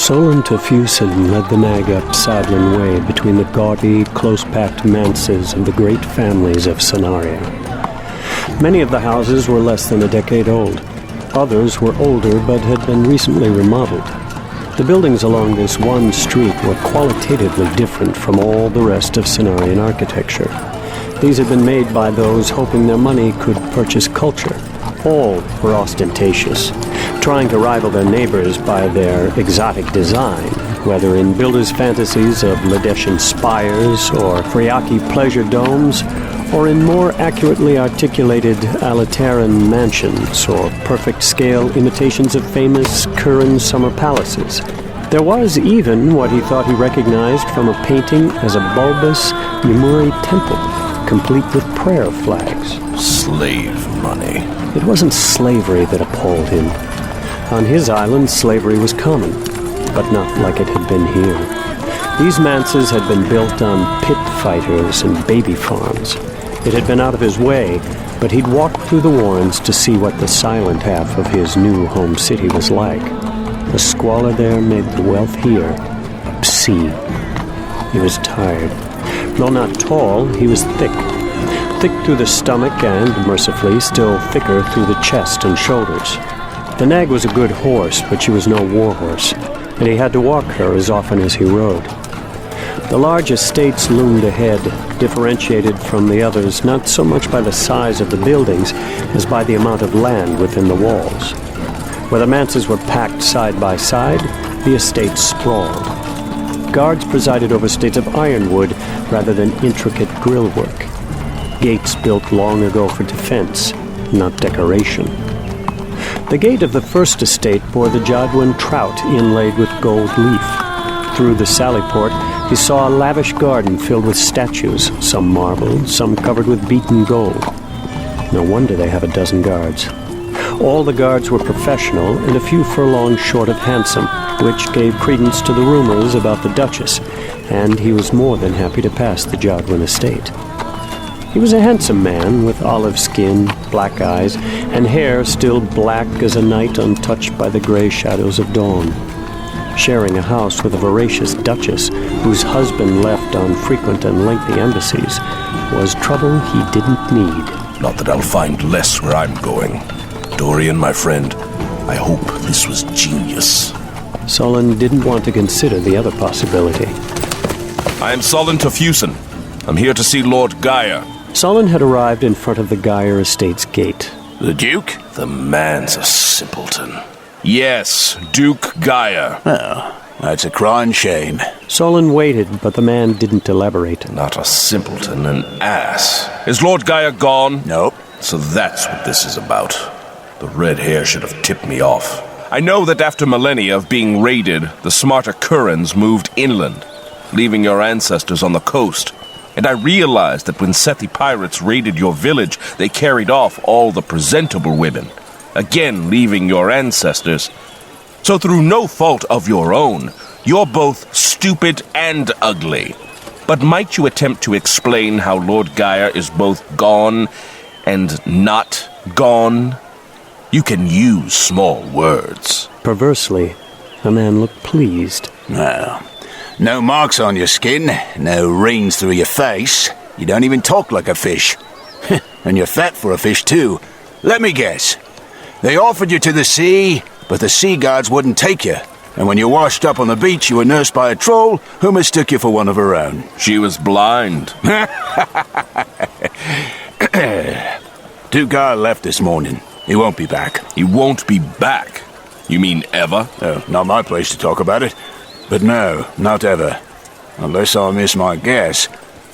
Solon Fusen led the nag up Sadlin Way between the gaudy, close-packed manses of the great families of Scenaria. Many of the houses were less than a decade old. Others were older but had been recently remodeled. The buildings along this one street were qualitatively different from all the rest of Cenarian architecture. These had been made by those hoping their money could purchase culture. All were ostentatious, trying to rival their neighbors by their exotic design, whether in builders' fantasies of Ladeshan spires or Friaki pleasure domes, or in more accurately articulated Alateran mansions or perfect-scale imitations of famous Kuran summer palaces. There was even what he thought he recognized from a painting as a bulbous Yamuri temple, complete with prayer flags. Slave money. It wasn't slavery that appalled him. On his island, slavery was common, but not like it had been here. These manses had been built on pit fighters and baby farms. It had been out of his way, but he'd walked through the warrens to see what the silent half of his new home city was like. The squalor there made the wealth here obscene. He was tired. Though not tall, he was thick. Thick through the stomach and, mercifully, still thicker through the chest and shoulders. The nag was a good horse, but she was no war horse, and he had to walk her as often as he rode. The large estates loomed ahead, differentiated from the others not so much by the size of the buildings as by the amount of land within the walls. Where the manses were packed side by side, the estates sprawled. Guards presided over estates of ironwood rather than intricate grillwork. Gates built long ago for defense, not decoration. The gate of the first estate bore the Jadwin trout inlaid with gold leaf. Through the sallyport, he saw a lavish garden filled with statues, some marble, some covered with beaten gold. No wonder they have a dozen guards. All the guards were professional and a few furlongs short of handsome, which gave credence to the rumors about the Duchess, and he was more than happy to pass the Jadwin estate. He was a handsome man with olive skin, black eyes, and hair still black as a night untouched by the gray shadows of dawn. Sharing a house with a voracious duchess whose husband left on frequent and lengthy embassies was trouble he didn't need. Not that I'll find less where I'm going. Dorian, my friend, I hope this was genius. Solon didn't want to consider the other possibility. I am Solon Fusen. I'm here to see Lord Gaia. Solon had arrived in front of the Gaia estate's gate. The Duke? The man's a simpleton. Yes, Duke Gaia. Oh, that's a crying shame. Solon waited, but the man didn't elaborate. Not a simpleton, an ass. Is Lord Gaia gone? Nope. So that's what this is about. The red hair should have tipped me off. I know that after millennia of being raided, the smarter Kurans moved inland, leaving your ancestors on the coast. And I realized that when Sethi pirates raided your village, they carried off all the presentable women, again leaving your ancestors. So through no fault of your own, you're both stupid and ugly. But might you attempt to explain how Lord Gaia is both gone and not gone? You can use small words. Perversely, the man looked pleased. Well, no marks on your skin, no rings through your face. You don't even talk like a fish. And you're fat for a fish, too. Let me guess. They offered you to the sea, but the sea guards wouldn't take you. And when you washed up on the beach, you were nursed by a troll who mistook you for one of her own. She was blind. Duke Gaia left this morning. He won't be back. He won't be back? You mean ever? Oh, not my place to talk about it. But no, not ever. Unless I miss my guess,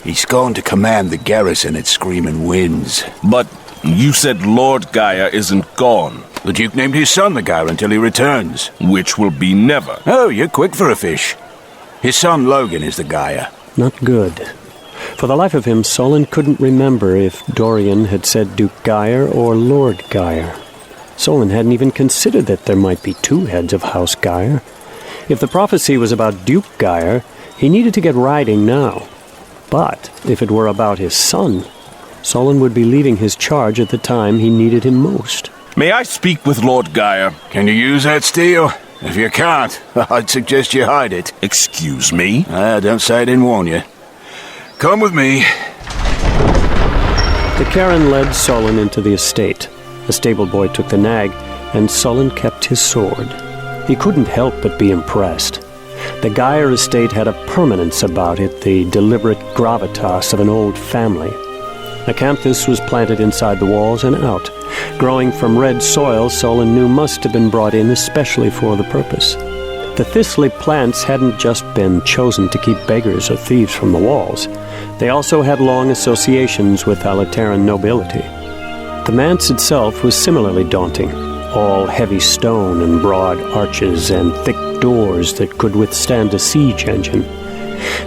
he's gone to command the garrison at Screaming Winds. But you said Lord Gaia isn't gone. The Duke named his son the Gaia until he returns. Which will be never. Oh, you're quick for a fish. His son Logan is the Gaia. Not good. For the life of him, Solon couldn't remember if Dorian had said Duke Gaia or Lord Gaia. Solon hadn't even considered that there might be two heads of House Gaia. If the prophecy was about Duke Gaia, he needed to get riding now. But if it were about his son, Solon would be leaving his charge at the time he needed him most. May I speak with Lord Gaia? Can you use that steel? If you can't, I'd suggest you hide it. Excuse me? Don't say I didn't warn you. Come with me. The Karen led Solon into the estate. The stable boy took the nag, and Solon kept his sword. He couldn't help but be impressed. The Geyer estate had a permanence about it, the deliberate gravitas of an old family. Acanthus was planted inside the walls and out. Growing from red soil, Solon knew must have been brought in especially for the purpose. The thistly plants hadn't just been chosen to keep beggars or thieves from the walls. They also had long associations with Alateran nobility. The manse itself was similarly daunting, all heavy stone and broad arches and thick doors that could withstand a siege engine.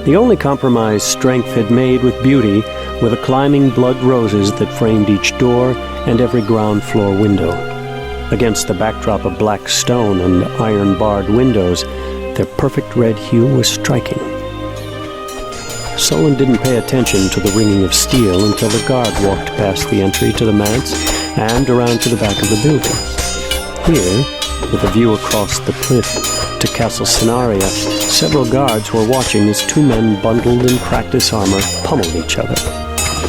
The only compromise strength had made with beauty were the climbing blood roses that framed each door and every ground floor window. Against the backdrop of black stone and iron-barred windows, their perfect red hue was striking. Solon didn't pay attention to the ringing of steel until the guard walked past the entry to the manse and around to the back of the building. Here, with a view across the cliff to Castle Scenaria, several guards were watching as two men bundled in practice armor pummeled each other.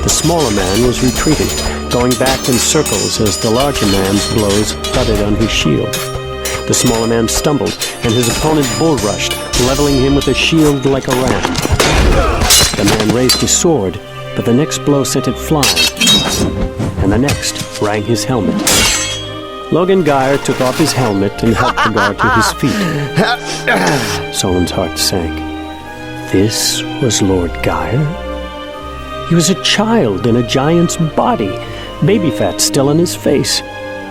The smaller man was retreating, going back in circles as the larger man's blows thudded on his shield. The smaller man stumbled, and his opponent bull-rushed, leveling him with a shield like a ram. The man raised his sword, but the next blow sent it flying, and the next rang his helmet. Logan Geyer took off his helmet and helped the guard to his feet. Solon's heart sank. This was Lord Geyer? He was a child in a giant's body, baby fat still on his face.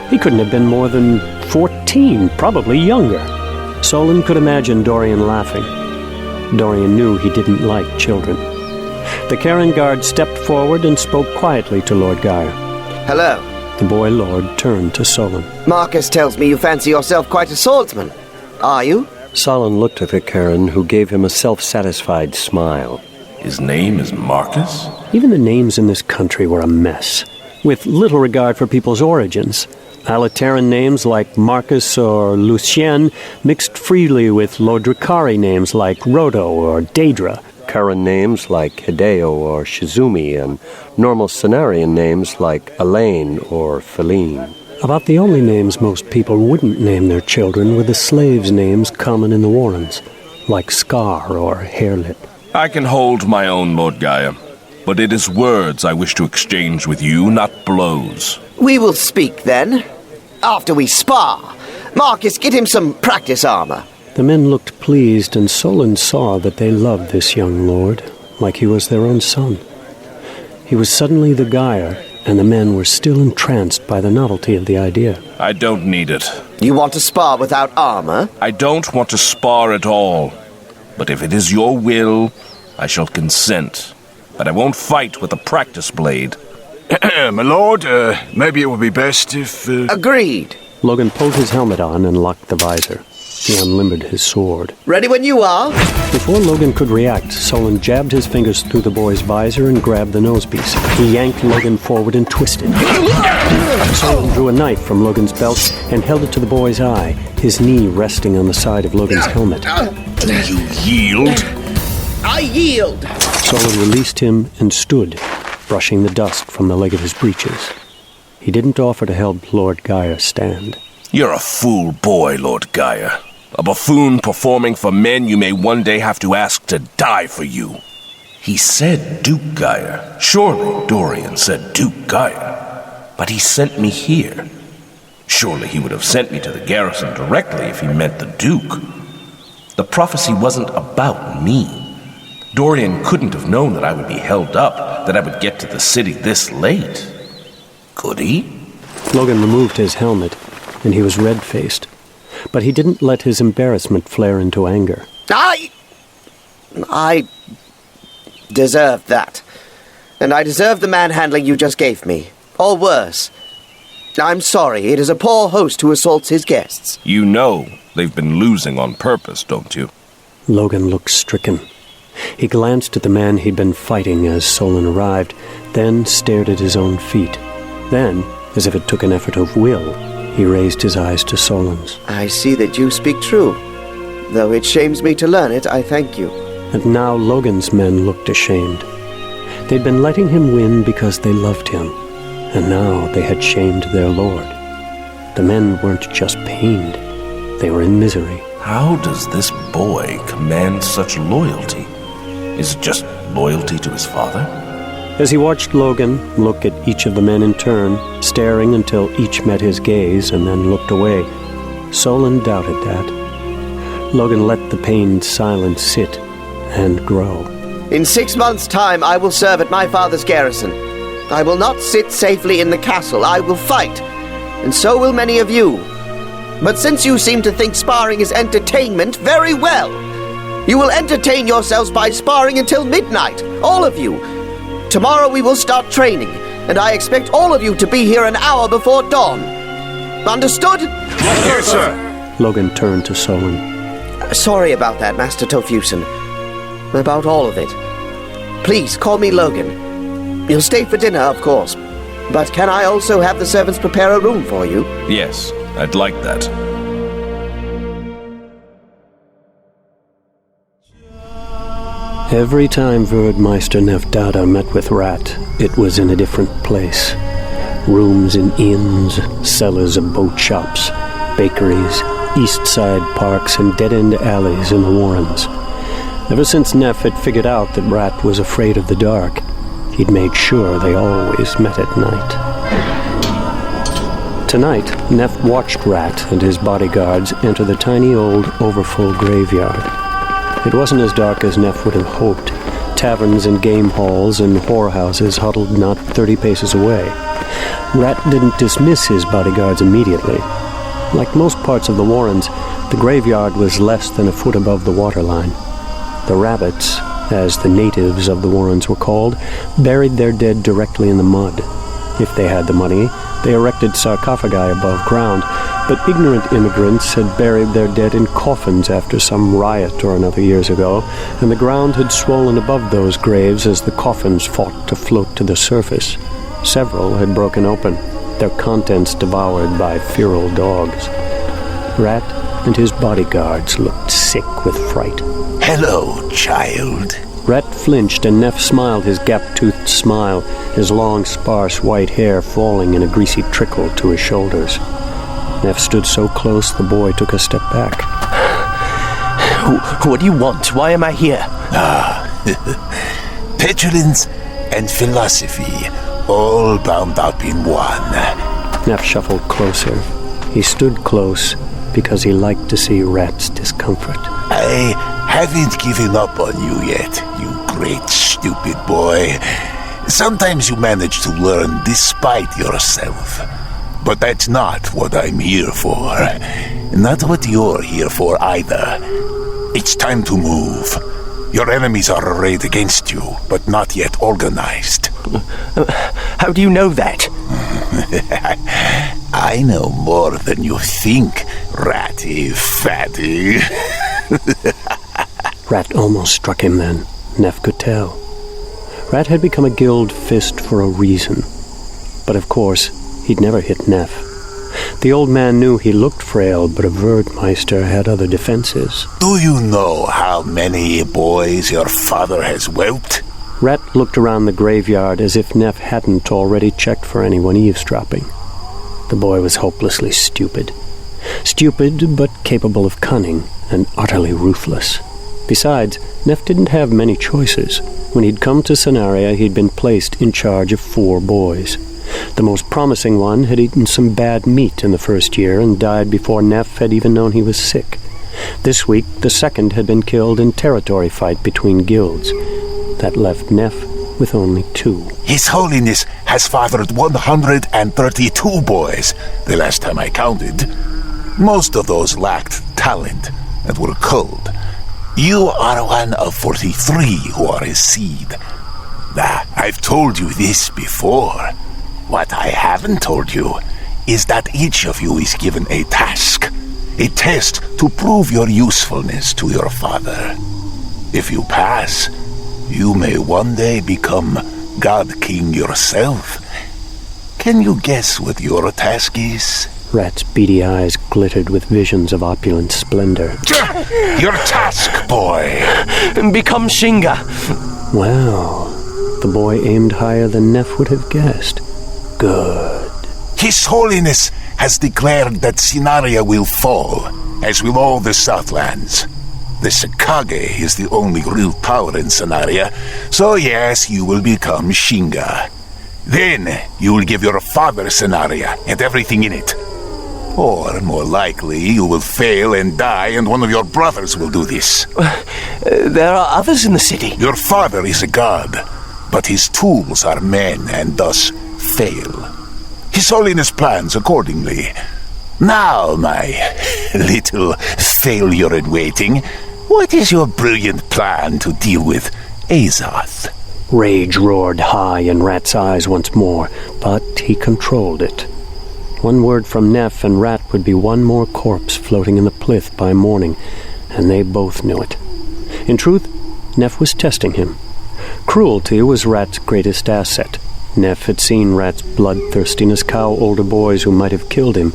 He couldn't have been more than 14, probably younger. Solon could imagine Dorian laughing. Dorian knew he didn't like children. The Karen guard stepped forward and spoke quietly to Lord Geyer. Hello. The boy lord turned to Solon. Marcus tells me you fancy yourself quite a swordsman. Are you? Solon looked at the Karen, who gave him a self-satisfied smile. His name is Marcus? Even the names in this country were a mess, with little regard for people's origins. Alateran names like Marcus or Lucien mixed freely with Lodricari names like Rodo or Daedra. Karen names like Hideo or Shizumi, and normal Cenarian names like Elaine or Feline. About the only names most people wouldn't name their children were the slaves' names common in the Warrens, like Scar or Hairlip. I can hold my own, Lord Geyer, but it is words I wish to exchange with you, not blows. We will speak then. After we spar. Marcus, get him some practice armor. The men looked pleased, and Solon saw that they loved this young lord, like he was their own son. He was suddenly the Geyer, and the men were still entranced by the novelty of the idea. I don't need it. You want to spar without armor? I don't want to spar at all. But if it is your will, I shall consent. But I won't fight with a practice blade. My lord, maybe it would be best if... Agreed. Logan pulled his helmet on and locked the visor. He unlimbered his sword. Ready when you are. Before Logan could react, Solon jabbed his fingers through the boy's visor and grabbed the nosepiece. He yanked Logan forward and twisted. Solon drew a knife from Logan's belt and held it to the boy's eye, his knee resting on the side of Logan's helmet. Do you yield? I yield. Solon released him and stood, brushing the dust from the leg of his breeches. He didn't offer to help Lord Geyer stand. You're a fool boy, Lord Geyer. A buffoon performing for men you may one day have to ask to die for you. He said Duke Geyer. Surely Dorian said Duke Geyer. But he sent me here. Surely he would have sent me to the garrison directly if he meant the Duke. The prophecy wasn't about me. Dorian couldn't have known that I would be held up, that I would get to the city this late. Could he? Logan removed his helmet, and he was red-faced. But he didn't let his embarrassment flare into anger. I deserved that. And I deserve the manhandling you just gave me. Or worse. I'm sorry, it is a poor host who assaults his guests. You know they've been losing on purpose, don't you? Logan looked stricken. He glanced at the man he'd been fighting as Solon arrived, then stared at his own feet. Then, as if it took an effort of will, he raised his eyes to Solon's. I see that you speak true. Though it shames me to learn it, I thank you. And now Logan's men looked ashamed. They'd been letting him win because they loved him, and now they had shamed their lord. The men weren't just pained, they were in misery. How does this boy command such loyalty? Is it just loyalty to his father? As he watched Logan look at each of the men in turn, staring until each met his gaze and then looked away, Solon doubted that. Logan let the pained silence sit and grow. In 6 months' time, I will serve at my father's garrison. I will not sit safely in the castle. I will fight. And so will many of you. But since you seem to think sparring is entertainment, very well. You will entertain yourselves by sparring until midnight, all of you. Tomorrow we will start training, and I expect all of you to be here an hour before dawn. Understood? Yes, sir. Logan turned to Solon. Sorry about that, Master Tofusen. About all of it. Please, call me Logan. You'll stay for dinner, of course. But can I also have the servants prepare a room for you? Yes, I'd like that. Every time Verdmeister Nevdada met with Rat, it was in a different place. Rooms in inns, cellars of boat shops, bakeries, east side parks, and dead-end alleys in the Warrens. Ever since Neff had figured out that Rat was afraid of the dark, he'd made sure they always met at night. Tonight, Neff watched Rat and his bodyguards enter the tiny old overfull graveyard. It wasn't as dark as Neff would have hoped. Taverns and game halls and whorehouses huddled not 30 paces away. Rat didn't dismiss his bodyguards immediately. Like most parts of the Warrens, the graveyard was less than a foot above the waterline. The rabbits, as the natives of the Warrens were called, buried their dead directly in the mud. If they had the money, they erected sarcophagi above ground, but ignorant immigrants had buried their dead in coffins after some riot or another years ago, and the ground had swollen above those graves as the coffins fought to float to the surface. Several had broken open, their contents devoured by feral dogs. Rat and his bodyguards looked sick with fright. Hello, child. Rat flinched, and Neff smiled his gap-toothed smile, his long, sparse white hair falling in a greasy trickle to his shoulders. Neff stood so close the boy took a step back. What do you want? Why am I here? Petulance and philosophy, all bound up in one. Neff shuffled closer. He stood close because he liked to see Rat's discomfort. I haven't given up on you yet, you great stupid boy. Sometimes you manage to learn despite yourself. But that's not what I'm here for. Not what you're here for either. It's time to move. Your enemies are arrayed against you, but not yet organized. How do you know that? I know more than you think, ratty fatty. Rat almost struck him then. Neff could tell. Rat had become a guild fist for a reason. But of course, he'd never hit Neff. The old man knew he looked frail, but a Verdmeister had other defenses. Do you know how many boys your father has whelped? Rat looked around the graveyard as if Neff hadn't already checked for anyone eavesdropping. The boy was hopelessly stupid. Stupid, but capable of cunning, and utterly ruthless. Besides, Neff didn't have many choices. When he'd come to Cenaria, he'd been placed in charge of 4 boys. The most promising one had eaten some bad meat in the first year and died before Neff had even known he was sick. This week, the second had been killed in territory fight between guilds. That left Neff with only 2. His Holiness has fathered 132 boys, the last time I counted. Most of those lacked talent and were cold. You are one of 43 who are his seed. I've told you this before. What I haven't told you is that each of you is given a task, a test to prove your usefulness to your father. If you pass, you may one day become God King yourself. Can you guess what your task is? Rat's beady eyes glittered with visions of opulent splendor. Your task, boy. Become Shinga. Well, the boy aimed higher than Neff would have guessed. Good. His Holiness has declared that Scenaria will fall, as will all the Southlands. The Sakage is the only real power in Scenaria, so yes, you will become Shinga. Then you will give your father Scenaria and everything in it. Or, more likely, you will fail and die and one of your brothers will do this. There are others in the city. Your father is a god, but his tools are men and thus fail. His Holiness plans accordingly. Now, my little failure in waiting, what is your brilliant plan to deal with Azoth? Rage roared high in Rat's eyes once more, but he controlled it. One word from Neff and Rat would be one more corpse floating in the plyth by morning, and they both knew it. In truth, Neff was testing him. Cruelty was Rat's greatest asset. Neff had seen Rat's bloodthirstiness cow older boys who might have killed him,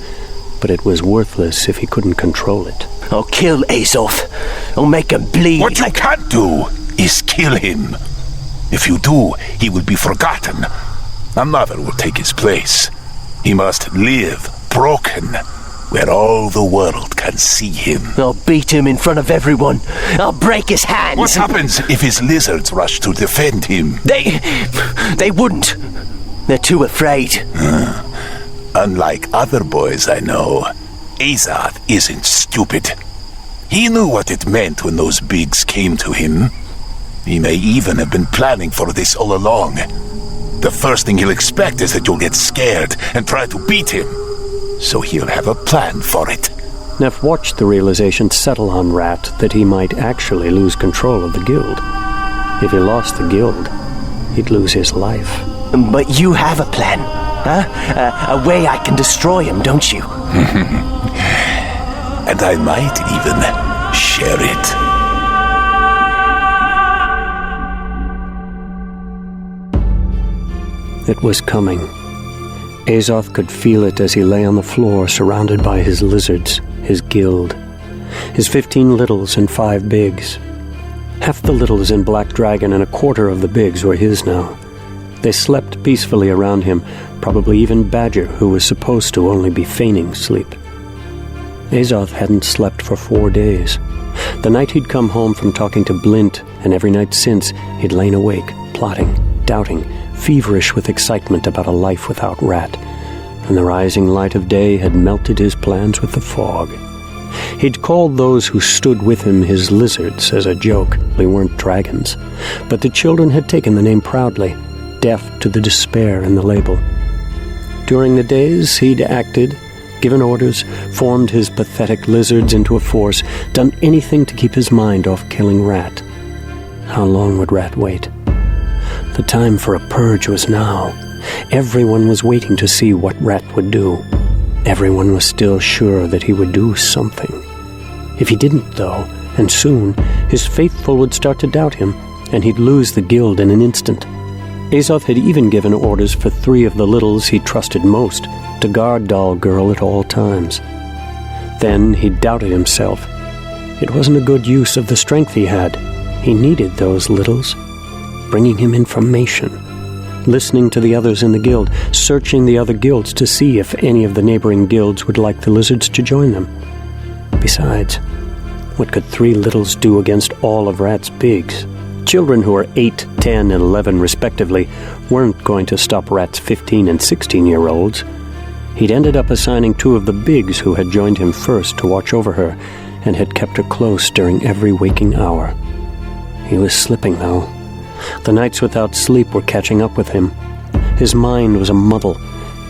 but it was worthless if he couldn't control it. I'll kill Azoth. I'll make him bleed. What you can't do is kill him. If you do, he will be forgotten. Another will take his place. He must live broken, where all the world can see him. I'll beat him in front of everyone. I'll break his hands. What happens if his lizards rush to defend him? They wouldn't. They're too afraid. Unlike other boys I know, Azoth isn't stupid. He knew what it meant when those bigs came to him. He may even have been planning for this all along. The first thing he'll expect is that you'll get scared and try to beat him. So he'll have a plan for it. Neff watched the realization settle on Rat that he might actually lose control of the guild. If he lost the guild, he'd lose his life. But you have a plan, huh? A way I can destroy him, don't you? And I might even share it. It was coming. Azoth could feel it as he lay on the floor surrounded by his lizards, his guild, his 15 littles and 5 bigs. Half the littles in Black Dragon and a quarter of the bigs were his now. They slept peacefully around him, probably even Badger, who was supposed to only be feigning sleep. Azoth hadn't slept for 4 days. The night he'd come home from talking to Blint, and every night since, he'd lain awake, plotting, doubting, feverish with excitement about a life without Rat, and the rising light of day had melted his plans with the fog. He'd called those who stood with him his lizards as a joke. They weren't dragons, but the children had taken the name proudly, deaf to the despair in the label. During the days he'd acted, given orders, formed his pathetic lizards into a force, done anything to keep his mind off killing Rat. How long would Rat wait? The time for a purge was now. Everyone was waiting to see what Rat would do. Everyone was still sure that he would do something. If he didn't, though, and soon, his faithful would start to doubt him, and he'd lose the guild in an instant. Azoth had even given orders for 3 of the littles he trusted most to guard Doll Girl at all times. Then he doubted himself. It wasn't a good use of the strength he had. He needed those littles. Bringing him information, listening to the others in the guild, searching the other guilds to see if any of the neighboring guilds would like the lizards to join them. Besides, what could 3 littles do against all of Rat's bigs? Children who were 8, 10, and 11 respectively weren't going to stop Rat's 15 and 16-year-olds. He'd ended up assigning 2 of the bigs who had joined him first to watch over her and had kept her close during every waking hour. He was slipping, though. The nights without sleep were catching up with him. His mind was a muddle.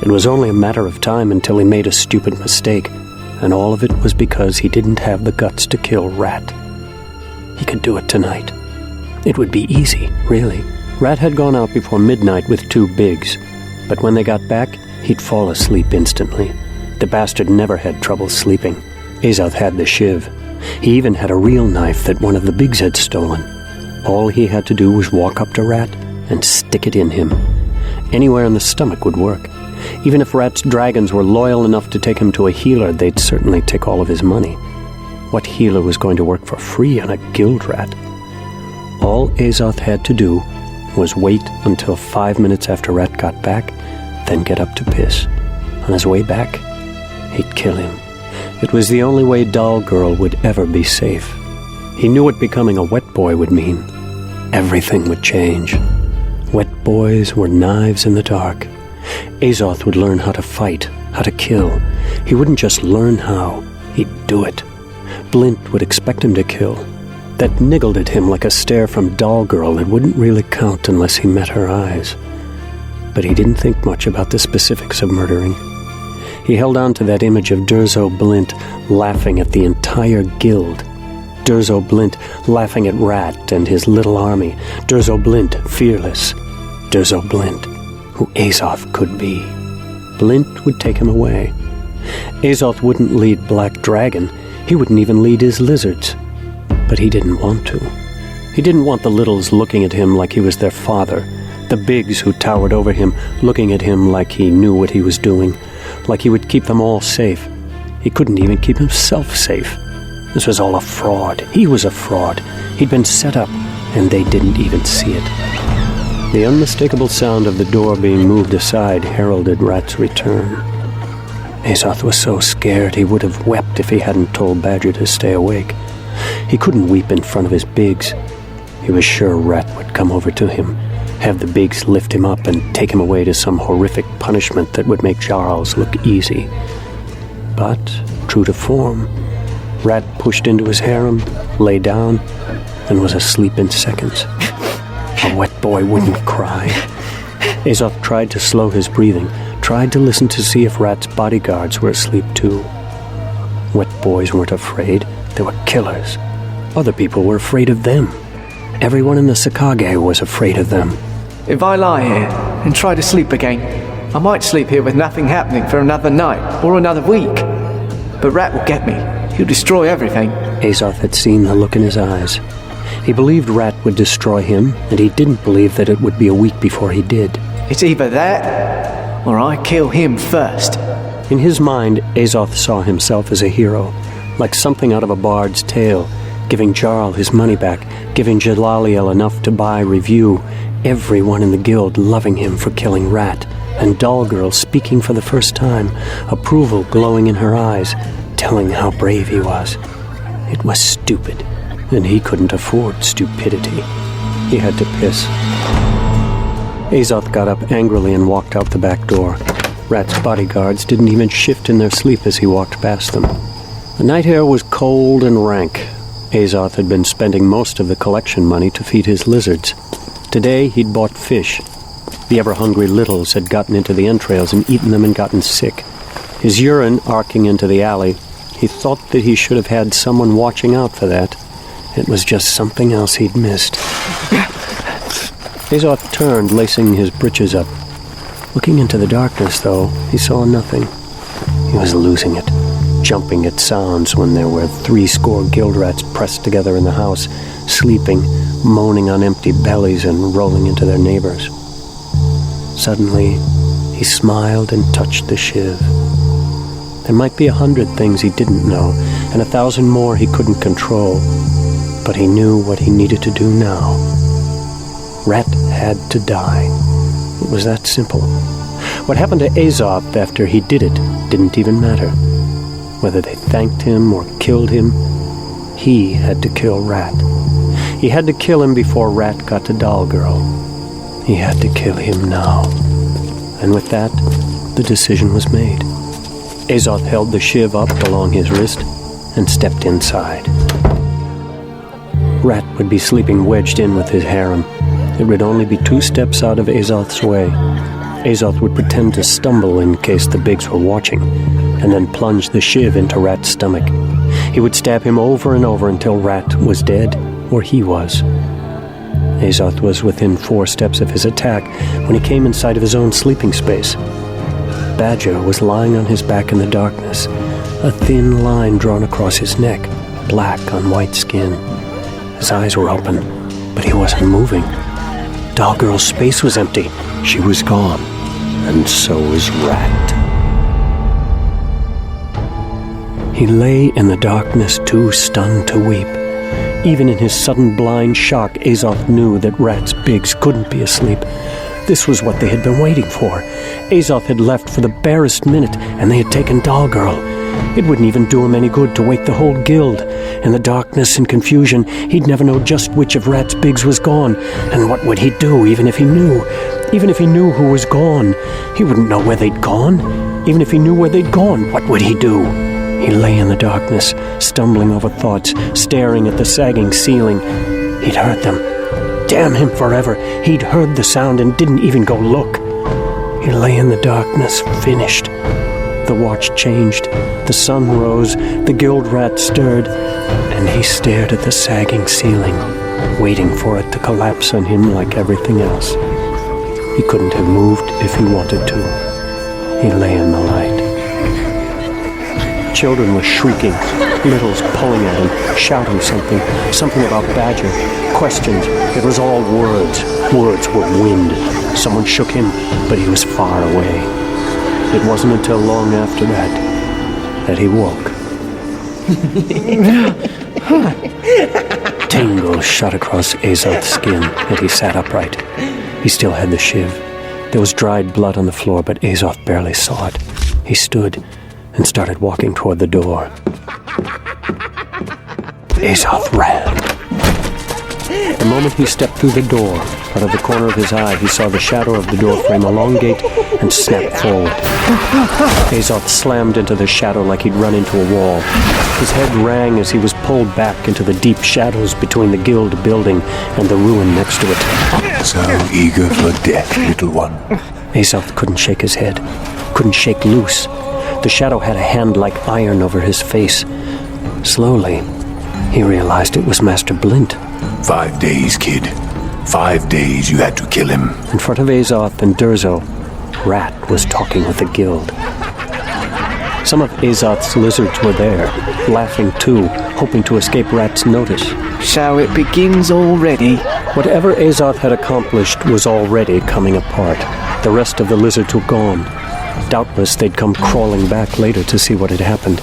It was only a matter of time until he made a stupid mistake, and all of it was because he didn't have the guts to kill Rat. He could do it tonight. It would be easy, really. Rat had gone out before midnight with 2 bigs, but when they got back, he'd fall asleep instantly. The bastard never had trouble sleeping. Azoth had the shiv. He even had a real knife that one of the bigs had stolen. All he had to do was walk up to Rat and stick it in him. Anywhere in the stomach would work. Even if Rat's dragons were loyal enough to take him to a healer, they'd certainly take all of his money. What healer was going to work for free on a guild rat? All Azoth had to do was wait until 5 minutes after Rat got back, then get up to piss. On his way back, he'd kill him. It was the only way Doll Girl would ever be safe. He knew what becoming a wet boy would mean. Everything would change. Wet boys were knives in the dark. Azoth would learn how to fight, how to kill. He wouldn't just learn how, he'd do it. Blint would expect him to kill. That niggled at him like a stare from Doll Girl. It wouldn't really count unless he met her eyes. But he didn't think much about the specifics of murdering. He held on to that image of Durzo Blint laughing at the entire guild. Durzo Blint laughing at Rat and his little army. Durzo Blint fearless. Durzo Blint, who Azoth could be. Blint would take him away. Azoth wouldn't lead Black Dragon. He wouldn't even lead his lizards. But he didn't want to. He didn't want the littles looking at him like he was their father. The bigs who towered over him looking at him like he knew what he was doing. Like he would keep them all safe. He couldn't even keep himself safe. This was all a fraud. He was a fraud. He'd been set up, and they didn't even see it. The unmistakable sound of the door being moved aside heralded Rat's return. Azoth was so scared he would have wept if he hadn't told Badger to stay awake. He couldn't weep in front of his bigs. He was sure Rat would come over to him, have the bigs lift him up and take him away to some horrific punishment that would make Jarls look easy. But, true to form, Rat pushed into his harem, lay down, and was asleep in seconds. A wet boy wouldn't cry. Azoth tried to slow his breathing, tried to listen to see if Rat's bodyguards were asleep too. Wet boys weren't afraid. They were killers. Other people were afraid of them. Everyone in the Sakage was afraid of them. If I lie here and try to sleep again, I might sleep here with nothing happening for another night or another week. But Rat will get me. He'll destroy everything. Azoth had seen the look in his eyes. He believed Rat would destroy him, and he didn't believe that it would be a week before he did. It's either that, or I kill him first. In his mind, Azoth saw himself as a hero, like something out of a bard's tale, giving Jarl his money back, giving Jalaliel enough to buy Review, everyone in the guild loving him for killing Rat, and Doll Girl speaking for the first time, approval glowing in her eyes, telling how brave he was. It was stupid, and he couldn't afford stupidity. He had to piss. Azoth got up angrily and walked out the back door. Rat's bodyguards didn't even shift in their sleep as he walked past them. The night air was cold and rank. Azoth had been spending most of the collection money to feed his lizards. Today he'd bought fish. The ever-hungry littles had gotten into the entrails and eaten them and gotten sick. His urine arcing into the alley, he thought that he should have had someone watching out for that. It was just something else he'd missed. Azoth turned, lacing his breeches up. Looking into the darkness, though, he saw nothing. He was losing it, jumping at sounds when there were 70 guild rats pressed together in the house, sleeping, moaning on empty bellies and rolling into their neighbors. Suddenly, he smiled and touched the shiv. There might be 100 things he didn't know, and 1,000 more he couldn't control, but he knew what he needed to do now. Rat had to die. It was that simple. What happened to Azoth after he did it didn't even matter. Whether they thanked him or killed him, he had to kill Rat. He had to kill him before Rat got to Doll Girl. He had to kill him now. And with that, the decision was made. Azoth held the shiv up along his wrist and stepped inside. Rat would be sleeping wedged in with his harem. It would only be 2 steps out of Azoth's way. Azoth would pretend to stumble in case the bigs were watching, and then plunge the shiv into Rat's stomach. He would stab him over and over until Rat was dead, or he was. Azoth was within 4 steps of his attack when he came inside of his own sleeping space. Badger was lying on his back in the darkness, a thin line drawn across his neck, black on white skin. His eyes were open, but he wasn't moving. Doll Girl's space was empty. She was gone. And and so is Rat. He lay in the darkness, too stunned to weep. Even in his sudden blind shock, Azoth knew that Rat's Biggs couldn't be asleep. This was what they had been waiting for. Azoth had left for the barest minute, and they had taken Dollgirl. It wouldn't even do him any good to wake the whole guild. In the darkness and confusion, he'd never know just which of Rat's Biggs was gone, and what would he do even if he knew? Even if he knew who was gone, he wouldn't know where they'd gone. Even if he knew where they'd gone, what would he do? He lay in the darkness, stumbling over thoughts, staring at the sagging ceiling. He'd heard them. Damn him forever. He'd heard the sound and didn't even go look. He lay in the darkness, finished. The watch changed. The sun rose. The guild rat stirred. And he stared at the sagging ceiling, waiting for it to collapse on him like everything else. He couldn't have moved if he wanted to. He lay in the light. Children were shrieking, littles pulling at him, shouting something about Badger, questions. It was all words. Words were wind. Someone shook him, but he was far away. It wasn't until long after that he woke. Tingle shot across Azoth's skin, and he sat upright. He still had the shiv. There was dried blood on the floor, but Azoth barely saw it. He stood and started walking toward the door. Azoth ran. The moment he stepped through the door, out of the corner of his eye, he saw the shadow of the doorframe elongate and snap forward. Azoth slammed into the shadow like he'd run into a wall. His head rang as he was pulled back into the deep shadows between the guild building and the ruin next to it. So eager for death, little one. Azoth couldn't shake his head, couldn't shake loose. The shadow had a hand like iron over his face. Slowly, he realized it was Master Blint. 5 days, kid. 5 days you had to kill him. In front of Azoth and Durzo, Rat was talking with the guild. Some of Azoth's lizards were there, laughing too, hoping to escape Rat's notice. So it begins already. Whatever Azoth had accomplished was already coming apart. The rest of the lizards were gone. Doubtless they'd come crawling back later to see what had happened.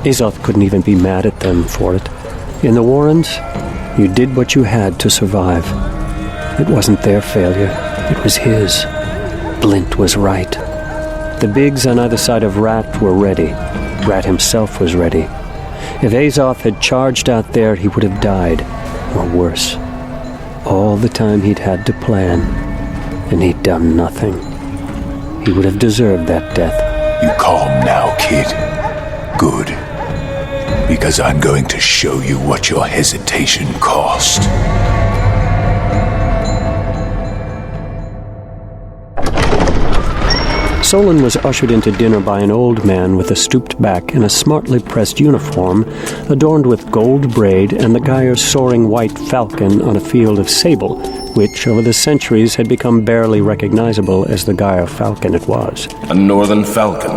Azoth couldn't even be mad at them for it. In the Warrens, you did what you had to survive. It wasn't their failure, it was his. Blint was right. The Biggs on either side of Rat were ready. Rat himself was ready. If Azoth had charged out there, he would have died, or worse. All the time he'd had to plan, and he'd done nothing. He would have deserved that death. You calm now, kid. Good. Because I'm going to show you what your hesitation cost. Solon was ushered into dinner by an old man with a stooped back and a smartly pressed uniform adorned with gold braid and the Gyre's soaring white falcon on a field of sable, which over the centuries had become barely recognizable as the Gyre falcon it was. A northern falcon,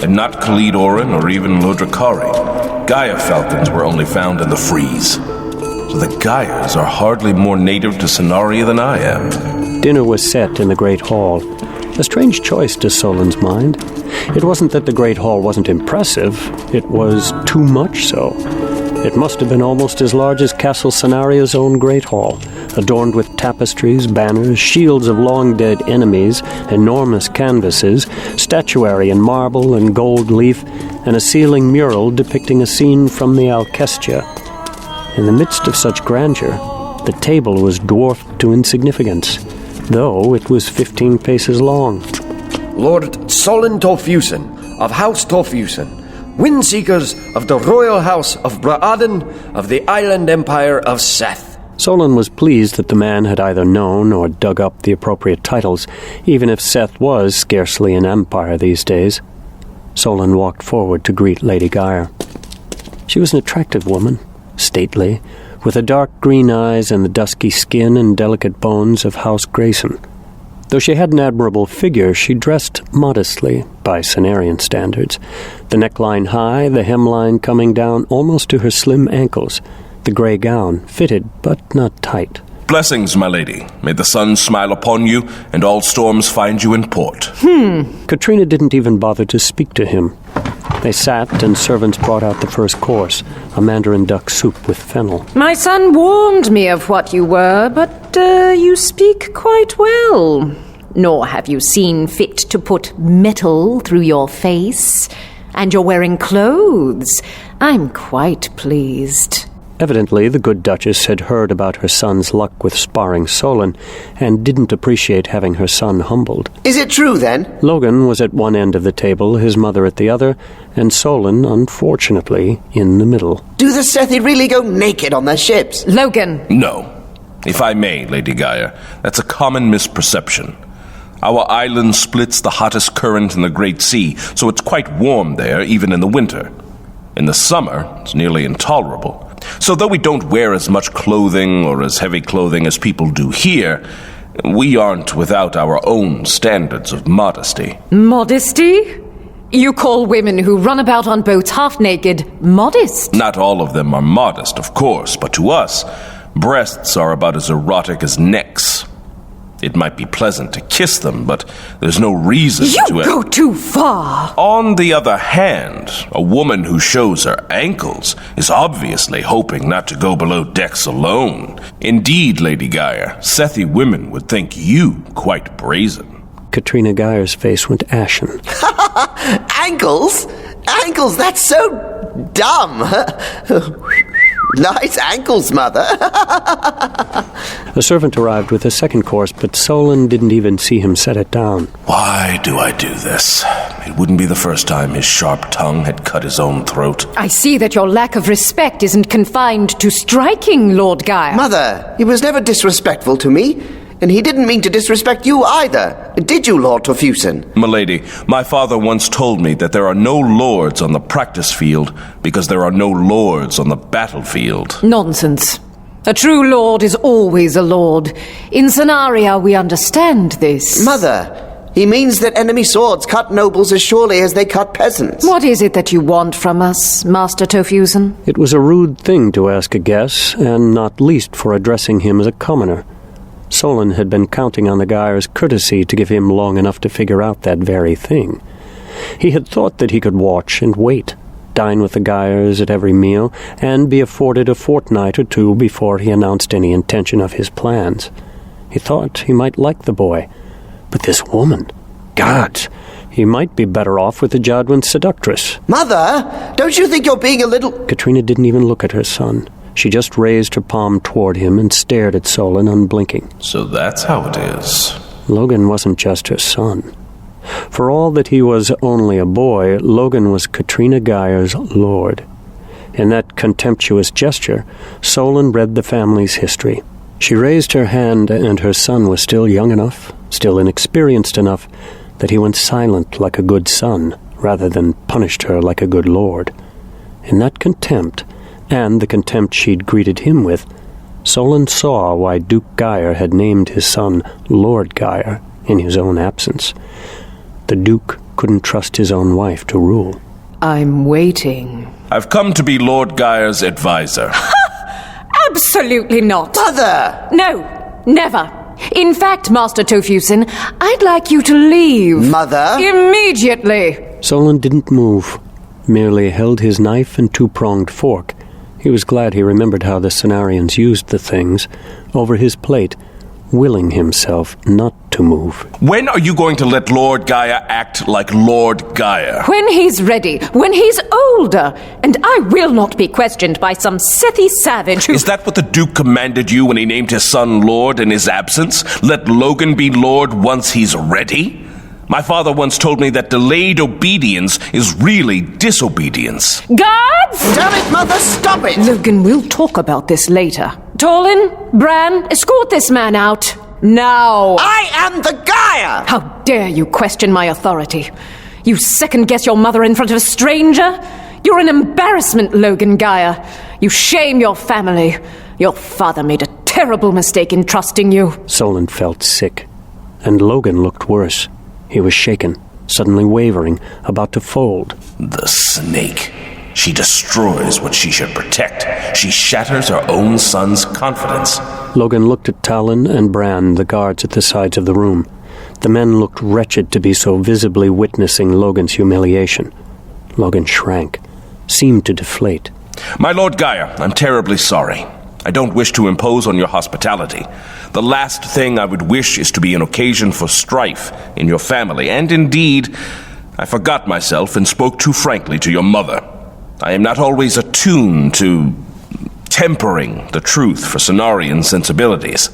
and not Khalid Orin or even Lodrakari. Gyre falcons were only found in the Freeze. So the Gyres are hardly more native to Sonaria than I am. Dinner was set in the Great Hall. A strange choice to Solon's mind. It wasn't that the Great Hall wasn't impressive, it was too much so. It must have been almost as large as Castle Sonaria's own Great Hall, adorned with tapestries, banners, shields of long-dead enemies, enormous canvases, statuary in marble and gold leaf, and a ceiling mural depicting a scene from the Alcestia. In the midst of such grandeur, the table was dwarfed to insignificance, though it was 15 paces long. Lord Solon Torfusen of House Torfusen, Windseekers of the Royal House of Braaden of the Island Empire of Seth. Solon was pleased that the man had either known or dug up the appropriate titles, even if Seth was scarcely an empire these days. Solon walked forward to greet Lady Gyre. She was an attractive woman, stately, with the dark green eyes and the dusky skin and delicate bones of House Grayson. Though she had an admirable figure, she dressed modestly by Cenarian standards, the neckline high, the hemline coming down almost to her slim ankles. The gray gown fitted but not tight, Blessings, my lady. May the sun smile upon you, and all storms find you in port. Katrina didn't even bother to speak to him. They sat, and servants brought out the first course, a mandarin duck soup with fennel. My son warned me of what you were, but you speak quite well. Nor have you seen fit to put metal through your face. And you're wearing clothes. I'm quite pleased. Evidently, the good Duchess had heard about her son's luck with sparring Solon, and didn't appreciate having her son humbled. Is it true, then? Logan was at one end of the table, his mother at the other, and Solon, unfortunately, in the middle. Do the Sethi really go naked on their ships? Logan! No. If I may, Lady Gaia, that's a common misperception. Our island splits the hottest current in the Great Sea, so it's quite warm there, even in the winter. In the summer, it's nearly intolerable. So though we don't wear as much clothing or as heavy clothing as people do here, we aren't without our own standards of modesty. Modesty? You call women who run about on boats half-naked modest? Not all of them are modest, of course, but to us, breasts are about as erotic as necks. It might be pleasant to kiss them, but there's no reason to... You go too far! On the other hand, a woman who shows her ankles is obviously hoping not to go below decks alone. Indeed, Lady Gaia, Sethi women would think you quite brazen. Katrina Geyer's face went ashen. Ankles? Ankles, that's so dumb. Nice ankles, Mother. A servant arrived with a second course, but Solon didn't even see him set it down. Why do I do this? It wouldn't be the first time his sharp tongue had cut his own throat. I see that your lack of respect isn't confined to striking, Lord Gaia. Mother, he was never disrespectful to me, and he didn't mean to disrespect you either. Did you, Lord Torfusen? Milady, my father once told me that there are no lords on the practice field because there are no lords on the battlefield. Nonsense. A true lord is always a lord. In Scenaria, we understand this. Mother, he means that enemy swords cut nobles as surely as they cut peasants. What is it that you want from us, Master Torfusen? It was a rude thing to ask a guess, and not least for addressing him as a commoner. Solon had been counting on the Geyer's courtesy to give him long enough to figure out that very thing. He had thought that he could watch and wait, dine with the Geyers at every meal, and be afforded a fortnight or two before he announced any intention of his plans. He thought he might like the boy. But this woman, gods, he might be better off with the Jadwin seductress. Mother, don't you think you're being a little... Katrina didn't even look at her son. She just raised her palm toward him and stared at Solon, unblinking. So that's how it is. Logan wasn't just her son. For all that he was only a boy, Logan was Katrina Geyer's lord. In that contemptuous gesture, Solon read the family's history. She raised her hand, and her son was still young enough, still inexperienced enough, that he went silent like a good son, rather than punished her like a good lord. In that contempt, and the contempt she'd greeted him with, Solon saw why Duke Geyer had named his son Lord Geyer in his own absence. The Duke couldn't trust his own wife to rule. I'm waiting. I've come to be Lord Geyer's advisor. Absolutely not. Mother! No, never. In fact, Master Torfusen, I'd like you to leave. Mother? Immediately. Solon didn't move, merely held his knife and two-pronged fork. He was glad he remembered how the Cenarians used the things, over his plate, willing himself not to move. When are you going to let Lord Gaia act like Lord Gaia? When he's ready, when he's older, and I will not be questioned by some Sethi savage who... Is that what the Duke commanded you when he named his son Lord in his absence? Let Logan be Lord once he's ready? My father once told me that delayed obedience is really disobedience. Guards! Damn it, Mother, stop it! Logan, we'll talk about this later. Torlin, Bran, escort this man out. Now! I am the Gaia! How dare you question my authority? You second-guess your mother in front of a stranger? You're an embarrassment, Logan Gaia. You shame your family. Your father made a terrible mistake in trusting you. Solon felt sick, and Logan looked worse. He was shaken, suddenly wavering, about to fold. The snake. She destroys what she should protect. She shatters her own son's confidence. Logan looked at Talon and Bran, the guards at the sides of the room. The men looked wretched to be so visibly witnessing Logan's humiliation. Logan shrank, seemed to deflate. My Lord Gaia, I'm terribly sorry. I don't wish to impose on your hospitality. The last thing I would wish is to be an occasion for strife in your family, and indeed, I forgot myself and spoke too frankly to your mother. I am not always attuned to tempering the truth for Cenarian sensibilities.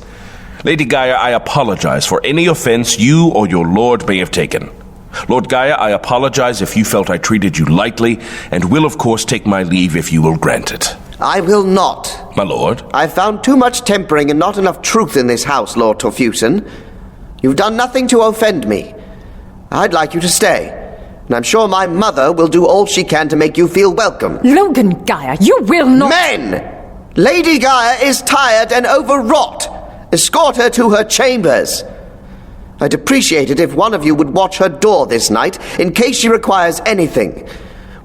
Lady Gaia, I apologize for any offense you or your lord may have taken. Lord Gaia, I apologize if you felt I treated you lightly, and will of course take my leave if you will grant it. I will not. My lord? I've found too much tempering and not enough truth in this house, Lord Torfusen. You've done nothing to offend me. I'd like you to stay, and I'm sure my mother will do all she can to make you feel welcome. Logan Gaia, you will not... Men! Lady Gaia is tired and overwrought. Escort her to her chambers. I'd appreciate it if one of you would watch her door this night, in case she requires anything.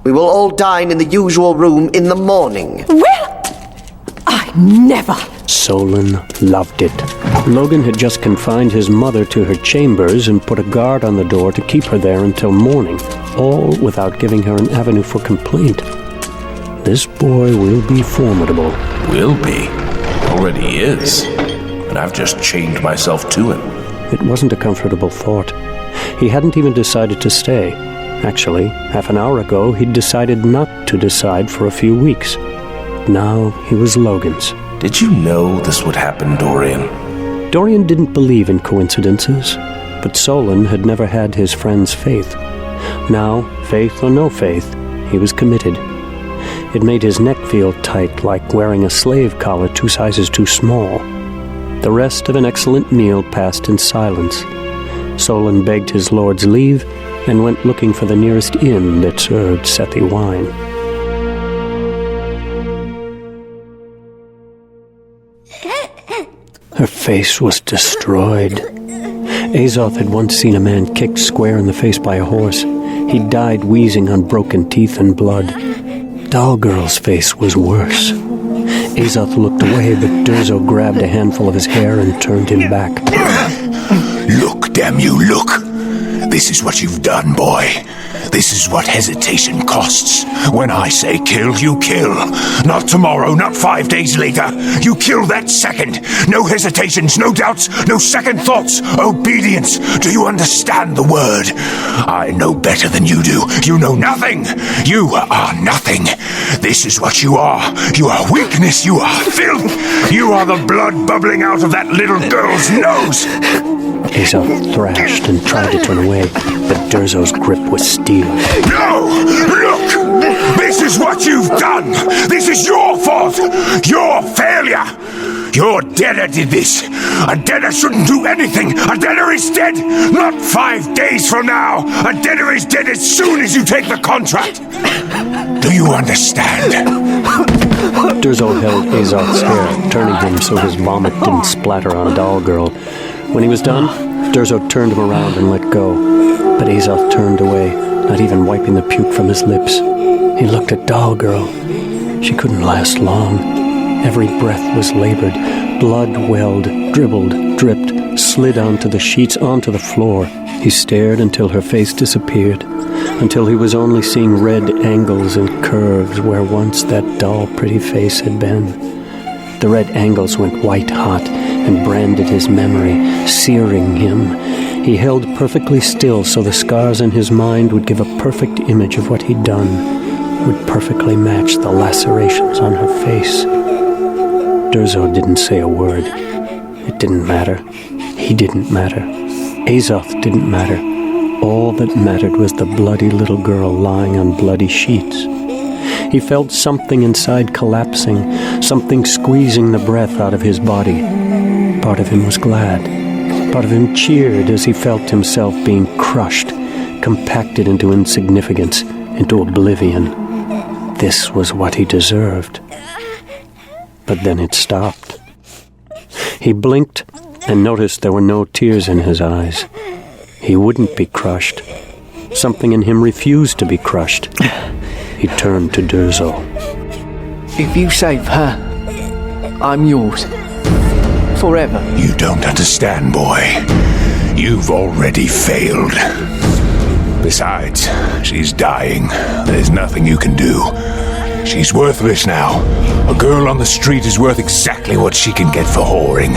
We will all dine in the usual room in the morning. Well, I never... Solon loved it. Logan had just confined his mother to her chambers and put a guard on the door to keep her there until morning, all without giving her an avenue for complaint. This boy will be formidable. Will be? Already is. And I've just chained myself to him. It wasn't a comfortable thought. He hadn't even decided to stay. Actually, half an hour ago, he'd decided not to decide for a few weeks. Now he was Logan's. Did you know this would happen, Dorian? Dorian didn't believe in coincidences, but Solon had never had his friend's faith. Now, faith or no faith, he was committed. It made his neck feel tight, like wearing a slave collar 2 sizes too small. The rest of an excellent meal passed in silence. Solon begged his lord's leave and went looking for the nearest inn that served Sethi wine. Her face was destroyed. Azoth had once seen a man kicked square in the face by a horse. He died wheezing on broken teeth and blood. Dollgirl's face was worse. Azoth looked away, but Durzo grabbed a handful of his hair and turned him back. Look, damn you, look! This is what you've done, boy. This is what hesitation costs. When I say kill, you kill. Not tomorrow, not 5 days later. You kill that second. No hesitations, no doubts, no second thoughts. Obedience. Do you understand the word? I know better than you do. You know nothing. You are nothing. This is what you are. You are weakness. You are filth. You are the blood bubbling out of that little girl's nose. Azoth thrashed and tried to turn away, but Durzo's grip was steel. No! Look! This is what you've done! This is your fault! Your failure! Your Denner did this! A Denner shouldn't do anything! A Denner is dead! Not 5 days from now! A Denner is dead as soon as you take the contract! Do you understand? Durzo held Azoth's hair, turning him so his vomit didn't splatter on Dollgirl. When he was done, Durzo turned him around and let go. But Azoth turned away, not even wiping the puke from his lips. He looked at Dollgirl. She couldn't last long. Every breath was labored. Blood welled, dribbled, dripped, slid onto the sheets, onto the floor. He stared until her face disappeared, until he was only seeing red angles and curves where once that dull, pretty face had been. The red angles went white-hot and branded his memory, searing him. He held perfectly still so the scars in his mind would give a perfect image of what he'd done, would perfectly match the lacerations on her face. Durzo didn't say a word. It didn't matter. He didn't matter. Azoth didn't matter. All that mattered was the bloody little girl lying on bloody sheets. He felt something inside collapsing, something squeezing the breath out of his body. Part of him was glad. Part of him cheered as he felt himself being crushed, compacted into insignificance, into oblivion. This was what he deserved. But then it stopped. He blinked and noticed there were no tears in his eyes. He wouldn't be crushed. Something in him refused to be crushed. He turned to Durzo. If you save her, I'm yours. forever. You don't understand, boy. You've already failed. Besides, she's dying. There's nothing you can do. She's worthless now. A girl on the street is worth exactly what she can get for whoring.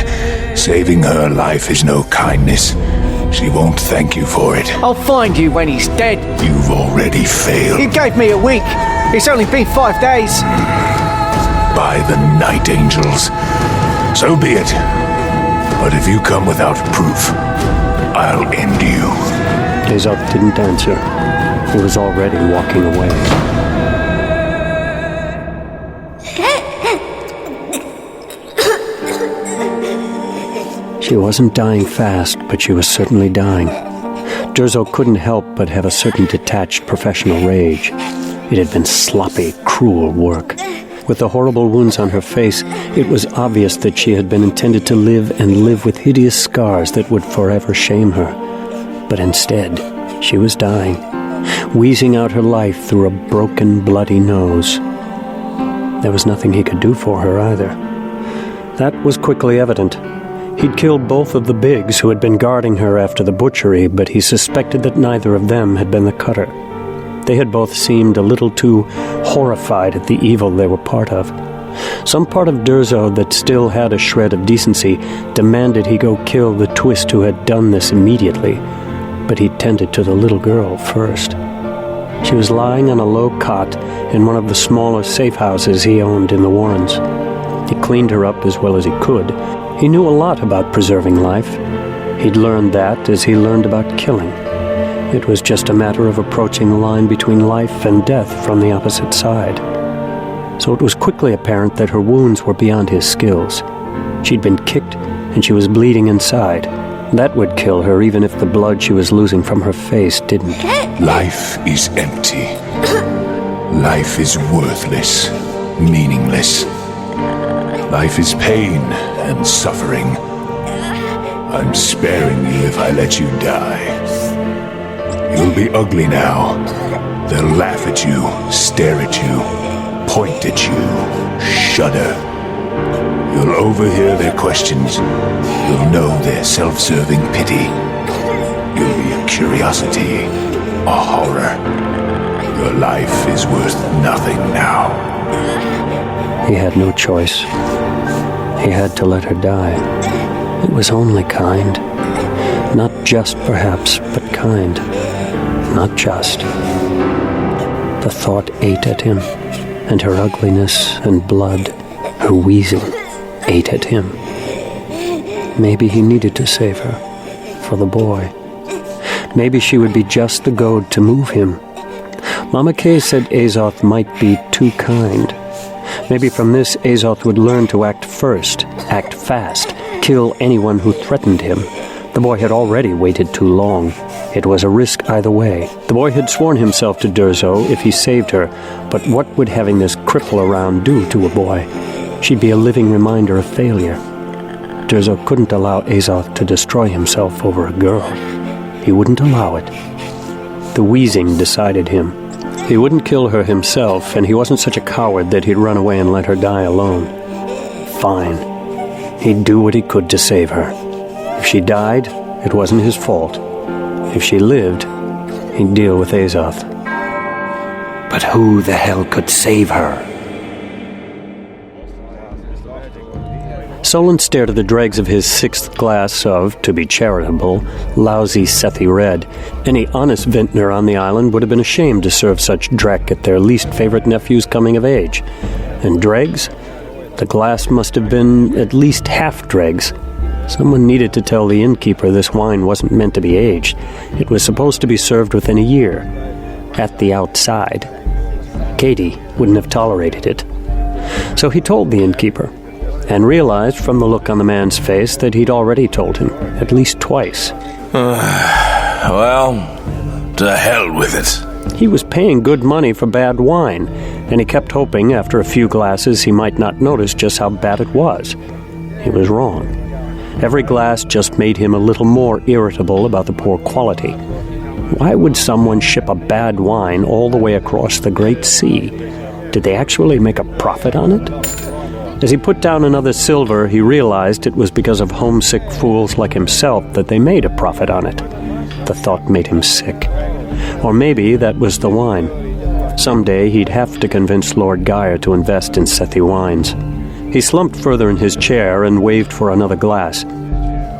Saving her life is no kindness. She won't thank you for it. I'll find you when he's dead. You've already failed. You gave me a week. It's only been 5 days. By the night angels. So be it. But if you come without proof, I'll end you. Azoth didn't answer. He was already walking away. She wasn't dying fast, but she was certainly dying. Durzo couldn't help but have a certain detached professional rage. It had been sloppy, cruel work. With the horrible wounds on her face, it was obvious that she had been intended to live and live with hideous scars that would forever shame her. But instead, she was dying, wheezing out her life through a broken, bloody nose. There was nothing he could do for her either. That was quickly evident. He'd killed both of the Bigs who had been guarding her after the butchery, but he suspected that neither of them had been the cutter. They had both seemed a little too horrified at the evil they were part of. Some part of Durzo that still had a shred of decency demanded he go kill the twist who had done this immediately, but he tended to the little girl first. She was lying on a low cot in one of the smaller safe houses he owned in the Warrens. He cleaned her up as well as he could. He knew a lot about preserving life. He'd learned that as he learned about killing. It was just a matter of approaching the line between life and death from the opposite side. So it was quickly apparent that her wounds were beyond his skills. She'd been kicked, and she was bleeding inside. That would kill her even if the blood she was losing from her face didn't. Life is empty. Life is worthless, meaningless. Life is pain and suffering. I'm sparing you if I let you die. You'll be ugly now. They'll laugh at you, stare at you, point at you, shudder. You'll overhear their questions. You'll know their self-serving pity. You'll be a curiosity, a horror. Your life is worth nothing now. He had no choice. He had to let her die. It was only kind. Not just, perhaps, but kind. Not just. The thought ate at him, and her ugliness and blood, her wheezing, ate at him. Maybe he needed to save her, for the boy. Maybe she would be just the goad to move him. Mama Kay said Azoth might be too kind. Maybe from this, Azoth would learn to act first, act fast, kill anyone who threatened him. The boy had already waited too long. It was a risk either way. The boy had sworn himself to Durzo if he saved her, but what would having this cripple around do to a boy? She'd be a living reminder of failure. Durzo couldn't allow Azoth to destroy himself over a girl. He wouldn't allow it. The wheezing decided him. He wouldn't kill her himself, and he wasn't such a coward that he'd run away and let her die alone. Fine. He'd do what he could to save her. If she died, it wasn't his fault. If she lived, he'd deal with Azoth. But who the hell could save her? Solon stared at the dregs of his 6th glass of, to be charitable, lousy Sethi Red. Any honest vintner on the island would have been ashamed to serve such dreck at their least favorite nephew's coming of age. And dregs? The glass must have been at least half dregs. Someone needed to tell the innkeeper this wine wasn't meant to be aged. It was supposed to be served within a year. At the outside. Katie wouldn't have tolerated it. So he told the innkeeper, and realized from the look on the man's face that he'd already told him, at least twice. Well, to hell with it. He was paying good money for bad wine, and he kept hoping after a few glasses he might not notice just how bad it was. He was wrong. Every glass just made him a little more irritable about the poor quality. Why would someone ship a bad wine all the way across the Great Sea? Did they actually make a profit on it? As he put down another silver, he realized it was because of homesick fools like himself that they made a profit on it. The thought made him sick. Or maybe that was the wine. Someday he'd have to convince Lord Geyer to invest in Sethi wines. He slumped further in his chair and waved for another glass.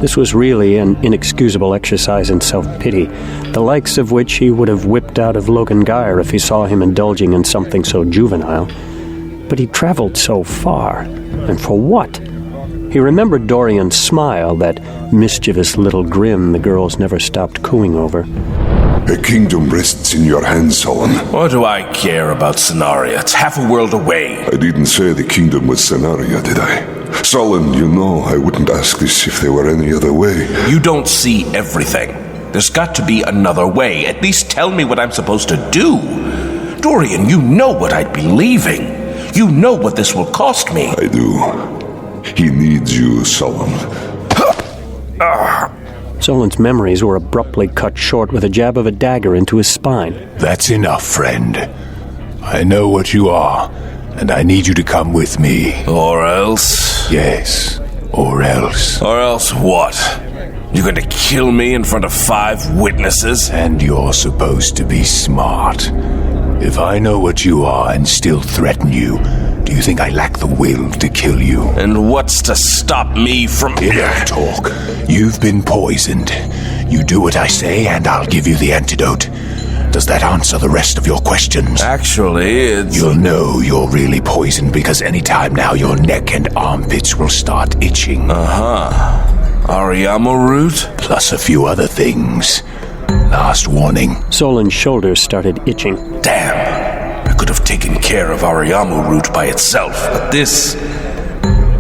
This was really an inexcusable exercise in self-pity, the likes of which he would have whipped out of Logan Geyer if he saw him indulging in something so juvenile. But he traveled so far, and for what? He remembered Dorian's smile, that mischievous little grin the girls never stopped cooing over. A kingdom rests in your hands, Solon. What do I care about Scenaria? It's half a world away. I didn't say the kingdom was Scenaria, did I? Solon, you know I wouldn't ask this if there were any other way. You don't see everything. There's got to be another way. At least tell me what I'm supposed to do. Dorian, you know what I'd be leaving. You know what this will cost me. I do. He needs you, Solon. Solon's memories were abruptly cut short with a jab of a dagger into his spine. That's enough, friend. I know what you are, and I need you to come with me. Or else? Yes, or else. Or else what? You're going to kill me in front of 5 witnesses? And you're supposed to be smart. If I know what you are and still threaten you, do you think I lack the will to kill you? And what's to stop me from... Enough talk. You've been poisoned. You do what I say and I'll give you the antidote. Does that answer the rest of your questions? Actually, it's... You'll know you're really poisoned because any time now your neck and armpits will start itching. Ariamo root? Plus a few other things. Last warning. Solon's shoulders started itching. Damn. I could have taken care of Ariamo root by itself, but this...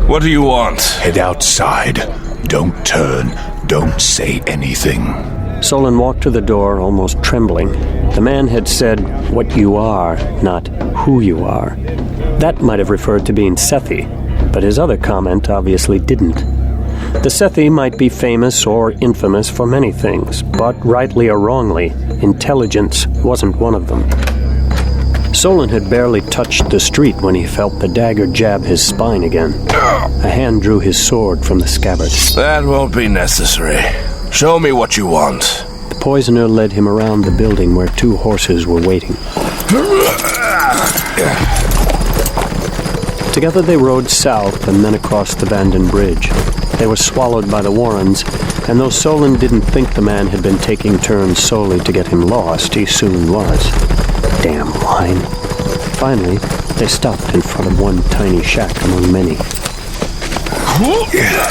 What do you want? Head outside. Don't turn. Don't say anything. Solon walked to the door, almost trembling. The man had said, what you are, not who you are. That might have referred to being Sethi, but his other comment obviously didn't. The Sethi might be famous or infamous for many things, but rightly or wrongly, intelligence wasn't one of them. Solon had barely touched the street when he felt the dagger jab his spine again. A hand drew his sword from the scabbard. That won't be necessary. Show me what you want. The poisoner led him around the building where 2 horses were waiting. Together they rode south and then across the Vanden Bridge. They were swallowed by the Warrens, and though Solon didn't think the man had been taking turns solely to get him lost, he soon was. Damn wine. Finally, they stopped in front of one tiny shack among many.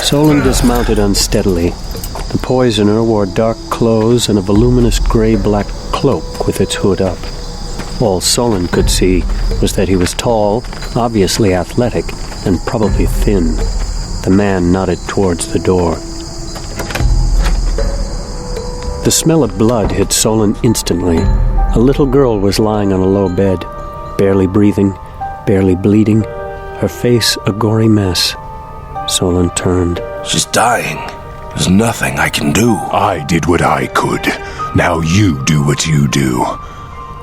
Solon dismounted unsteadily. The poisoner wore dark clothes and a voluminous gray-black cloak with its hood up. All Solon could see was that he was tall, obviously athletic, and probably thin. The man nodded towards the door. The smell of blood hit Solon instantly. A little girl was lying on a low bed, barely breathing, barely bleeding, her face a gory mess. Solon turned. She's dying. There's nothing I can do. I did what I could. Now you do what you do.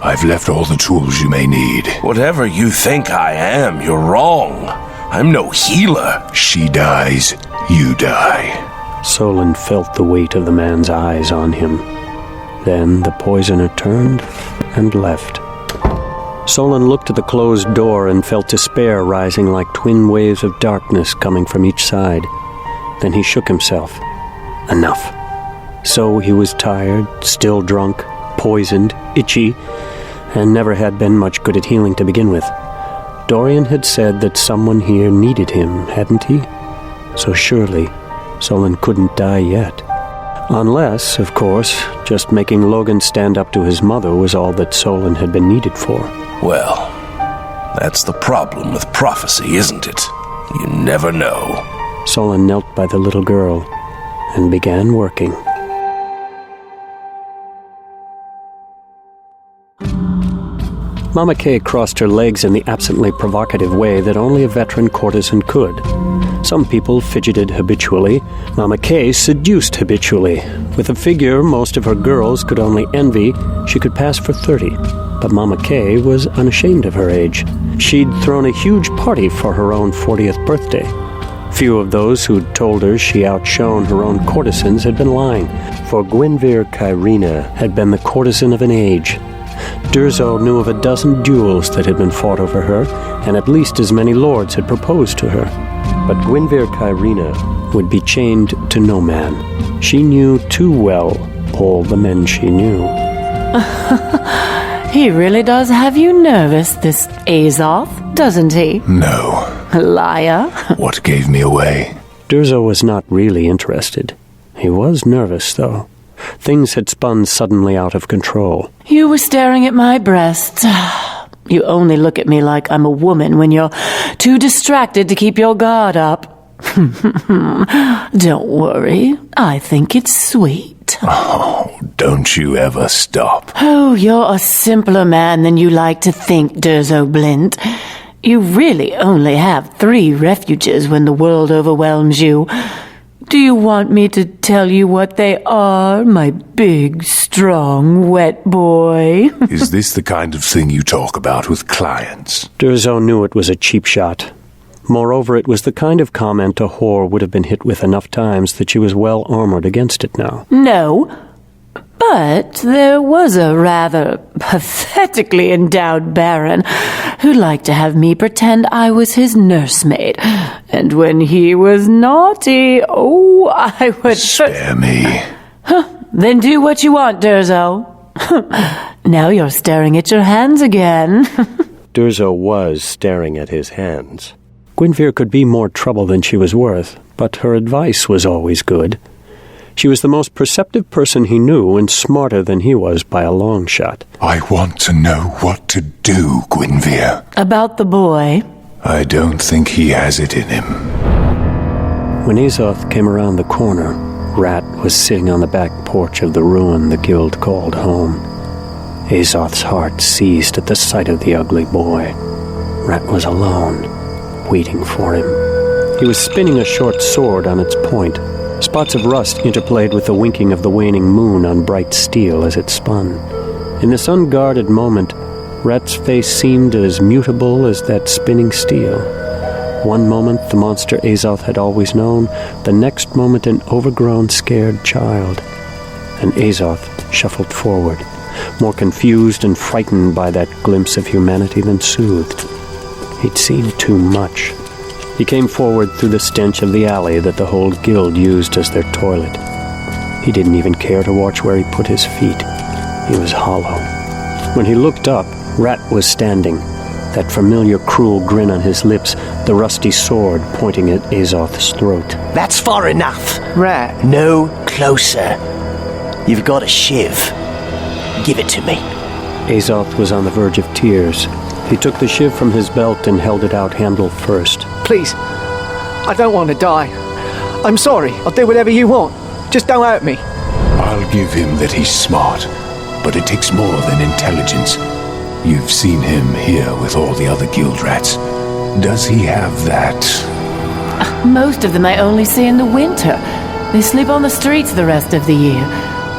I've left all the tools you may need. Whatever you think I am, you're wrong. I'm no healer. She dies, you die. Solon felt the weight of the man's eyes on him. Then the poisoner turned and left. Solon looked at the closed door and felt despair rising like twin waves of darkness coming from each side. Then he shook himself. Enough. So he was tired, still drunk, poisoned, itchy, and never had been much good at healing to begin with. Dorian had said that someone here needed him, hadn't he? So surely Solon couldn't die yet. Unless, of course, just making Logan stand up to his mother was all that Solon had been needed for. Well, that's the problem with prophecy, isn't it? You never know. Solon knelt by the little girl and began working. Mama Kay crossed her legs in the absently provocative way that only a veteran courtesan could. Some people fidgeted habitually. Mama Kay seduced habitually. With a figure most of her girls could only envy, she could pass for 30. But Mama Kay was unashamed of her age. She'd thrown a huge party for her own 40th birthday. Few of those who'd told her she outshone her own courtesans had been lying, for Gwynvere Kyrena had been the courtesan of an age. Durzo knew of a dozen duels that had been fought over her, and at least as many lords had proposed to her. But Gwynvere Kyrena would be chained to no man. She knew too well all the men she knew. He really does have you nervous, this Azoth, doesn't he? No. Liar. What gave me away? Durzo was not really interested. He was nervous, though. Things had spun suddenly out of control. You were staring at my breasts. You only look at me like I'm a woman when you're too distracted to keep your guard up. Don't worry. I think it's sweet. Oh, don't you ever stop. Oh, you're a simpler man than you like to think, Durzo Blint. You really only have 3 refuges when the world overwhelms you. Do you want me to tell you what they are, my big, strong, wet boy? Is this the kind of thing you talk about with clients? Durzo knew it was a cheap shot. Moreover, it was the kind of comment a whore would have been hit with enough times that she was well armored against it now. No, but there was a rather pathetically endowed baron who liked to have me pretend I was his nursemaid. And when he was naughty, oh, I would... Spare me. Then do what you want, Durzo. Now you're staring at your hands again. Durzo was staring at his hands. Gwynvere could be more trouble than she was worth, but her advice was always good. She was the most perceptive person he knew and smarter than he was by a long shot. I want to know what to do, Gwynvere. About the boy? I don't think he has it in him. When Azoth came around the corner, Rat was sitting on the back porch of the ruin the guild called home. Azoth's heart seized at the sight of the ugly boy. Rat was alone, waiting for him. He was spinning a short sword on its point. Spots of rust interplayed with the winking of the waning moon on bright steel as it spun. In this unguarded moment, Rat's face seemed as mutable as that spinning steel. One moment the monster Azoth had always known, the next moment an overgrown, scared child. And Azoth shuffled forward, more confused and frightened by that glimpse of humanity than soothed. He'd seen too much. He came forward through the stench of the alley that the whole guild used as their toilet. He didn't even care to watch where he put his feet. He was hollow. When he looked up, Rat was standing, that familiar cruel grin on his lips, the rusty sword pointing at Azoth's throat. That's far enough. Rat. No closer. You've got a shiv. Give it to me. Azoth was on the verge of tears. He took the shiv from his belt and held it out handle first. Please, I don't want to die. I'm sorry. I'll do whatever you want. Just don't hurt me. I'll give him that he's smart, but it takes more than intelligence. You've seen him here with all the other guild rats. Does he have that? Most of them I only see in the winter. They sleep on the streets the rest of the year.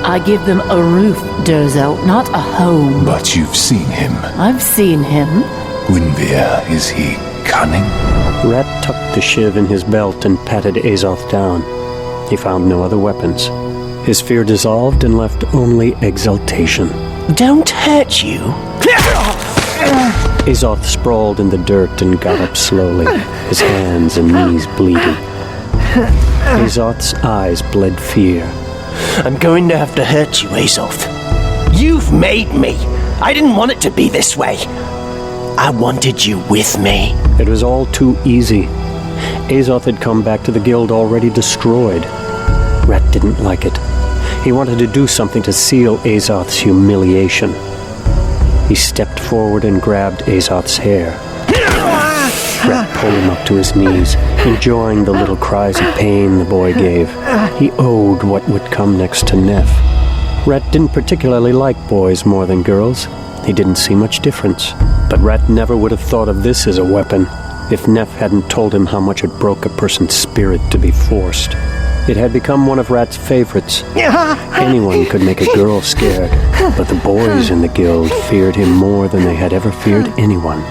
I give them a roof, Durzo, not a home. But you've seen him. I've seen him. Gwynvere, is he cunning? Rat tucked the shiv in his belt and patted Azoth down. He found no other weapons. His fear dissolved and left only exultation. Don't hurt you. Azoth sprawled in the dirt and got up slowly, his hands and knees bleeding. Azoth's eyes bled fear. I'm going to have to hurt you, Azoth. You've made me. I didn't want it to be this way. I wanted you with me. It was all too easy. Azoth had come back to the guild already destroyed. Rat didn't like it. He wanted to do something to seal Azoth's humiliation. He stepped forward and grabbed Azoth's hair. Rat pulled him up to his knees, enjoying the little cries of pain the boy gave. He owed what would come next to Neff. Rat didn't particularly like boys more than girls. He didn't see much difference. But Rat never would have thought of this as a weapon. if Neff hadn't told him how much it broke a person's spirit to be forced. It had become one of Rat's favorites. Anyone could make a girl scared, but the boys in the guild feared him more than they had ever feared anyone.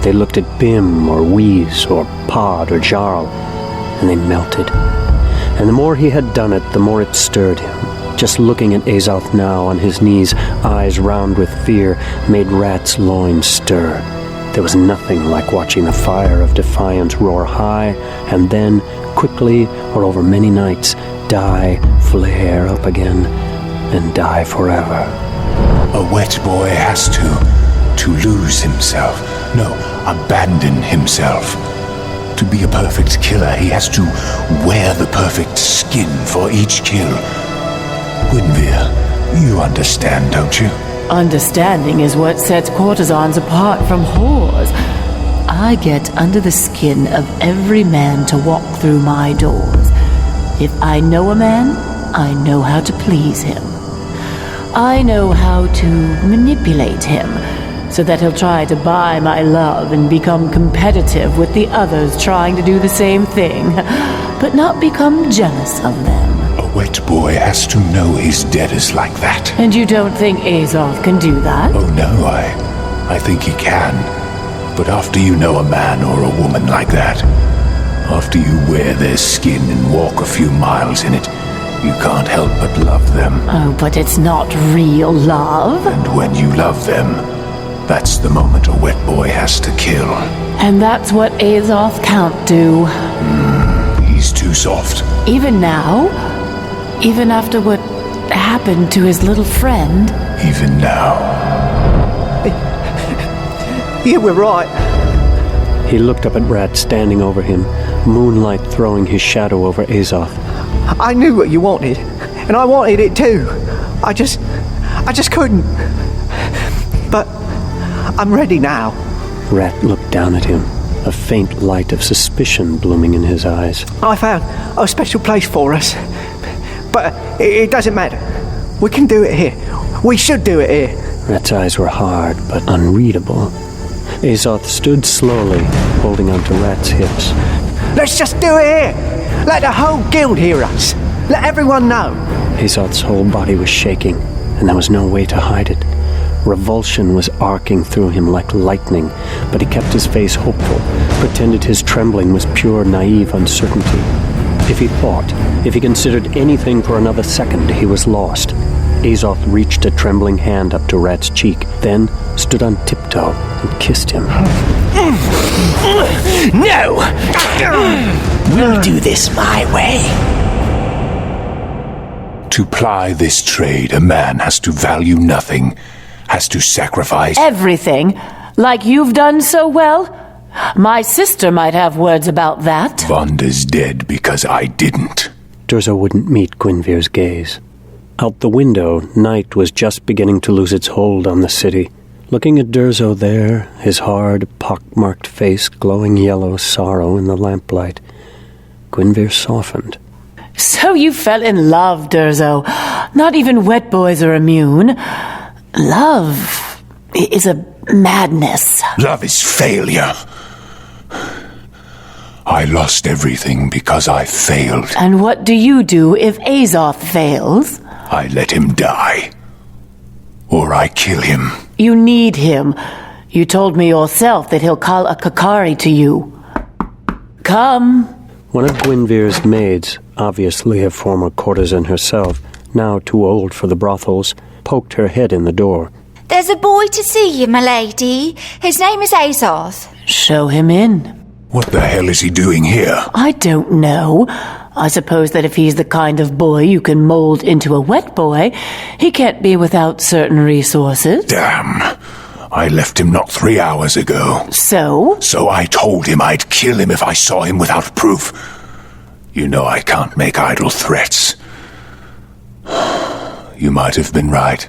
They looked at Bim or Wheeze or Pod or Jarl, and they melted. And the more he had done it, the more it stirred him. Just looking at Azoth now on his knees, eyes round with fear, made Rat's loins stir. There was nothing like watching the fire of defiance roar high, and then, quickly or over many nights, die, flare up again, and die forever. A wet boy has to lose himself. No, abandon himself. To be a perfect killer, he has to wear the perfect skin for each kill. Gwynvere, you understand, don't you? Understanding is what sets courtesans apart from whores. I get under the skin of every man to walk through my doors. If I know a man, I know how to please him. I know how to manipulate him so that he'll try to buy my love and become competitive with the others trying to do the same thing, but not become jealous of them. A wet boy has to know his debtors like that. And you don't think Azoth can do that? Oh no, I think he can. But after you know a man or a woman like that, after you wear their skin and walk a few miles in it, you can't help but love them. Oh, but it's not real love. And when you love them, that's the moment a wet boy has to kill. And that's what Azoth can't do. He's too soft. Even now? Even after what happened to his little friend? Even now. You were right. He looked up at Rat standing over him, moonlight throwing his shadow over Azoth. I knew what you wanted, and I wanted it too. I just couldn't. But I'm ready now. Rat looked down at him, a faint light of suspicion blooming in his eyes. I found a special place for us. But it doesn't matter. We can do it here. We should do it here. Rat's eyes were hard, but unreadable. Azoth stood slowly, holding onto Rat's hips. Let's just do it here. Let the whole guild hear us. Let everyone know. Azoth's whole body was shaking, and there was no way to hide it. Revulsion was arcing through him like lightning, but he kept his face hopeful, pretended his trembling was pure, naive uncertainty. If he thought, if he considered anything for another second, he was lost. Azoth reached a trembling hand up to Rat's cheek, then stood on tiptoe and kissed him. No! We'll do this my way. To ply this trade, a man has to value nothing, has to sacrifice Everything? Like you've done so well? My sister might have words about that. Vonda's dead because I didn't. Durzo wouldn't meet Gwynvere's gaze. Out the window, night was just beginning to lose its hold on the city. Looking at Durzo there, his hard, pock-marked face glowing yellow sorrow in the lamplight, Gwynvere softened. So you fell in love, Durzo. Not even wet boys are immune. Love is a madness. Love is failure. I lost everything because I failed. And what do you do if Azoth fails? I let him die. Or I kill him. You need him. You told me yourself that he'll call a Kakari to you. Come. One of Gwynvere's maids, obviously a former courtesan herself, now too old for the brothels, poked her head in the door. There's a boy to see you, my lady. His name is Azoth. Show him in. What the hell is he doing here? I don't know. I suppose that if he's the kind of boy you can mold into a wet boy, he can't be without certain resources. Damn. I left him not 3 hours ago. So? So I told him I'd kill him if I saw him without proof. You know I can't make idle threats. You might have been right,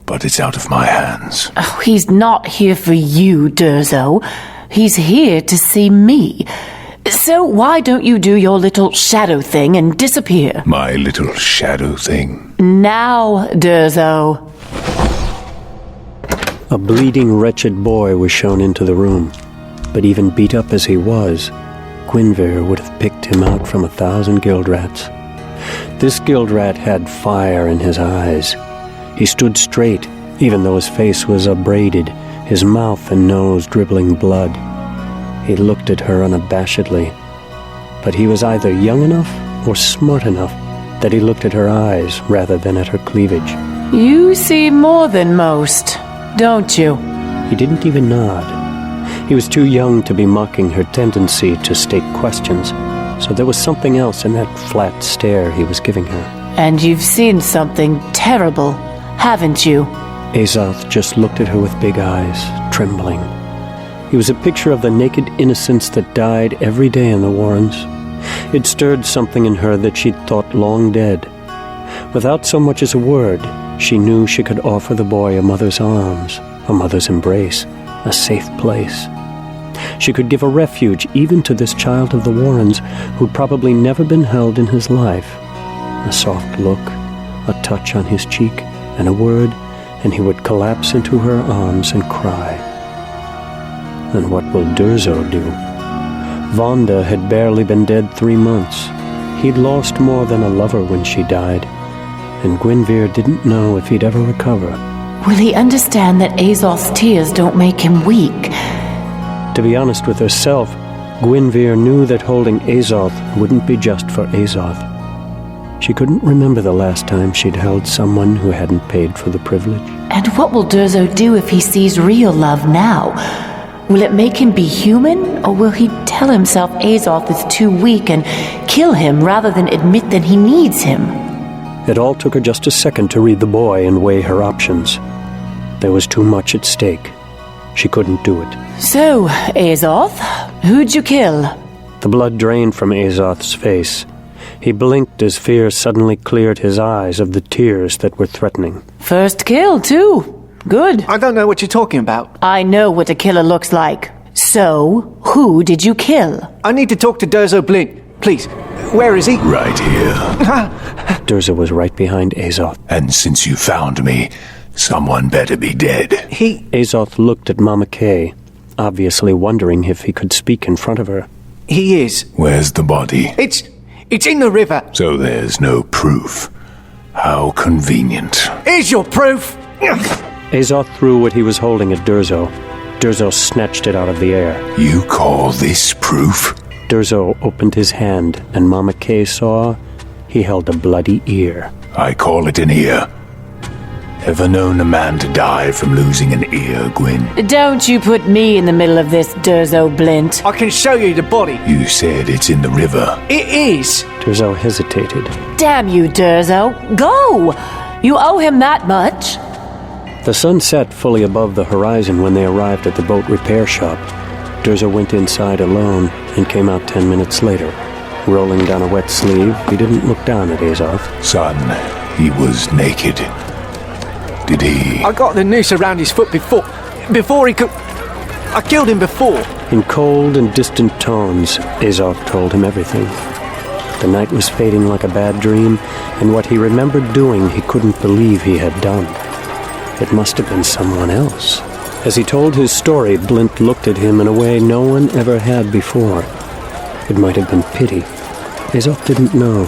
but it's out of my hands. Oh, he's not here for you, Durzo. He's here to see me. So why don't you do your little shadow thing and disappear? My little shadow thing? Now, Durzo. A bleeding, wretched boy was shown into the room. But even beat up as he was, Gwynver would have picked him out from 1,000 guild rats. This guild rat had fire in his eyes. He stood straight, even though his face was abraded, his mouth and nose dribbling blood. He looked at her unabashedly, but he was either young enough or smart enough that he looked at her eyes rather than at her cleavage. You see more than most, don't you? He didn't even nod. He was too young to be mocking her tendency to state questions, so there was something else in that flat stare he was giving her. And you've seen something terrible, haven't you? Azoth just looked at her with big eyes, trembling. He was a picture of the naked innocence that died every day in the Warrens. It stirred something in her that she'd thought long dead. Without so much as a word, she knew she could offer the boy a mother's arms, a mother's embrace, a safe place. She could give a refuge even to this child of the Warrens who'd probably never been held in his life. A soft look, a touch on his cheek, and a word, and he would collapse into her arms and cry. And what will Durzo do? Vonda had barely been dead 3 months. He'd lost more than a lover when she died, and Gwynver didn't know if he'd ever recover. Will he understand that Azoth's tears don't make him weak? To be honest with herself, Gwynver knew that holding Azoth wouldn't be just for Azoth. She couldn't remember the last time she'd held someone who hadn't paid for the privilege. And what will Durzo do if he sees real love now? Will it make him be human, or will he tell himself Azoth is too weak and kill him rather than admit that he needs him? It all took her just a second to read the boy and weigh her options. There was too much at stake. She couldn't do it. So, Azoth, who'd you kill? The blood drained from Azoth's face. He blinked as fear suddenly cleared his eyes of the tears that were threatening. First kill, too. Good. I don't know what you're talking about. I know what a killer looks like. So, who did you kill? I need to talk to Durzo Blint. Please, where is he? Right here. Durzo was right behind Azoth. And since you found me, someone better be dead. Azoth looked at Mama Kay, obviously wondering if he could speak in front of her. He is. Where's the body? It's in the river. So there's no proof. How convenient. Here's your proof. Azoth threw what he was holding at Durzo. Durzo snatched it out of the air. You call this proof? Durzo opened his hand, and Mama Kay saw he held a bloody ear. I call it an ear. Ever known a man to die from losing an ear, Gwyn? Don't you put me in the middle of this, Durzo Blint. I can show you the body. You said it's in the river. It is. Durzo hesitated. Damn you, Durzo. Go! You owe him that much. The sun set fully above the horizon when they arrived at the boat repair shop. Durzo went inside alone and came out 10 minutes later. Rolling down a wet sleeve, he didn't look down at Azoth. Son, he was naked. Did he? I got the noose around his foot before he could... I killed him before. In cold and distant tones, Azoth told him everything. The night was fading like a bad dream, and what he remembered doing he couldn't believe he had done. It must have been someone else. As he told his story, Blint looked at him in a way no one ever had before. It might have been pity. Azoth didn't know.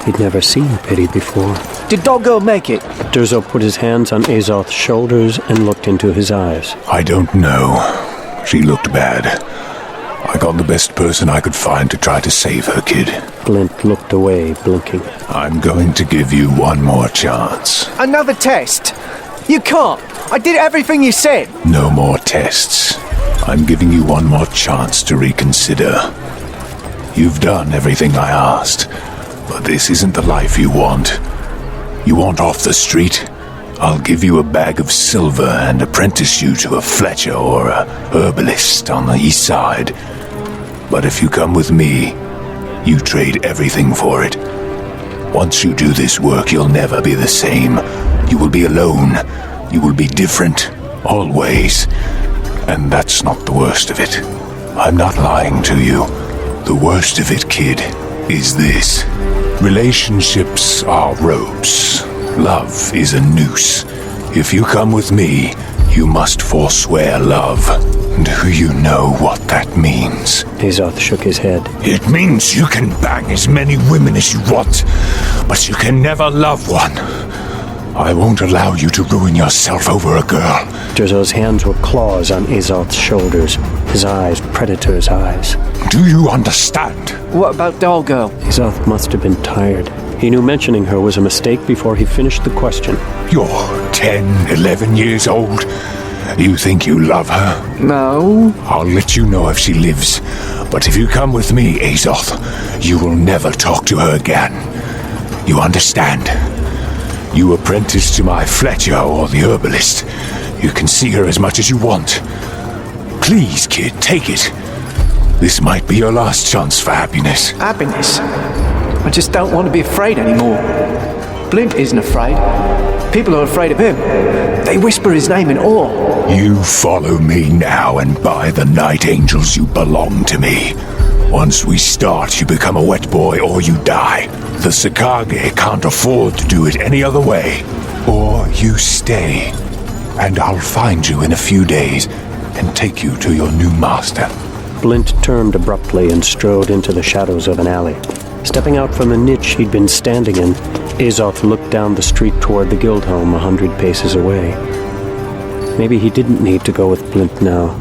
He'd never seen pity before. Did Doggo make it? Durzo put his hands on Azoth's shoulders and looked into his eyes. I don't know. She looked bad. I got the best person I could find to try to save her, kid. Blint looked away, blinking. I'm going to give you one more chance. Another test? You can't. I did everything you said. No more tests. I'm giving you one more chance to reconsider. You've done everything I asked, but this isn't the life you want. You want off the street? I'll give you a bag of silver and apprentice you to a Fletcher or a herbalist on the east side. But if you come with me, you trade everything for it. Once you do this work, you'll never be the same. You will be alone. You will be different, always. And that's not the worst of it. I'm not lying to you. The worst of it, kid, is this. Relationships are ropes. Love is a noose. If you come with me, you must forswear love. Do you know what that means? Azoth shook his head. It means you can bang as many women as you want, but you can never love one. I won't allow you to ruin yourself over a girl. Durzo's hands were claws on Azoth's shoulders, his eyes predator's eyes. Do you understand? What about Doll Girl? Azoth must have been tired. He knew mentioning her was a mistake before he finished the question. You're 10, 11 years old. You think you love her? No. I'll let you know if she lives. But if you come with me, Azoth, you will never talk to her again. You understand? You apprentice to my Fletcher or the herbalist. You can see her as much as you want. Please, kid, take it. This might be your last chance for happiness. Happiness? I just don't want to be afraid anymore. Blint isn't afraid. People are afraid of him. They whisper his name in awe. You follow me now, and by the night angels, you belong to me. Once we start, you become a wet boy or you die. The Sakage can't afford to do it any other way. Or you stay, and I'll find you in a few days and take you to your new master. Blint turned abruptly and strode into the shadows of an alley. Stepping out from the niche he'd been standing in, Azoth looked down the street toward the guild home 100 paces away. Maybe he didn't need to go with Blint now.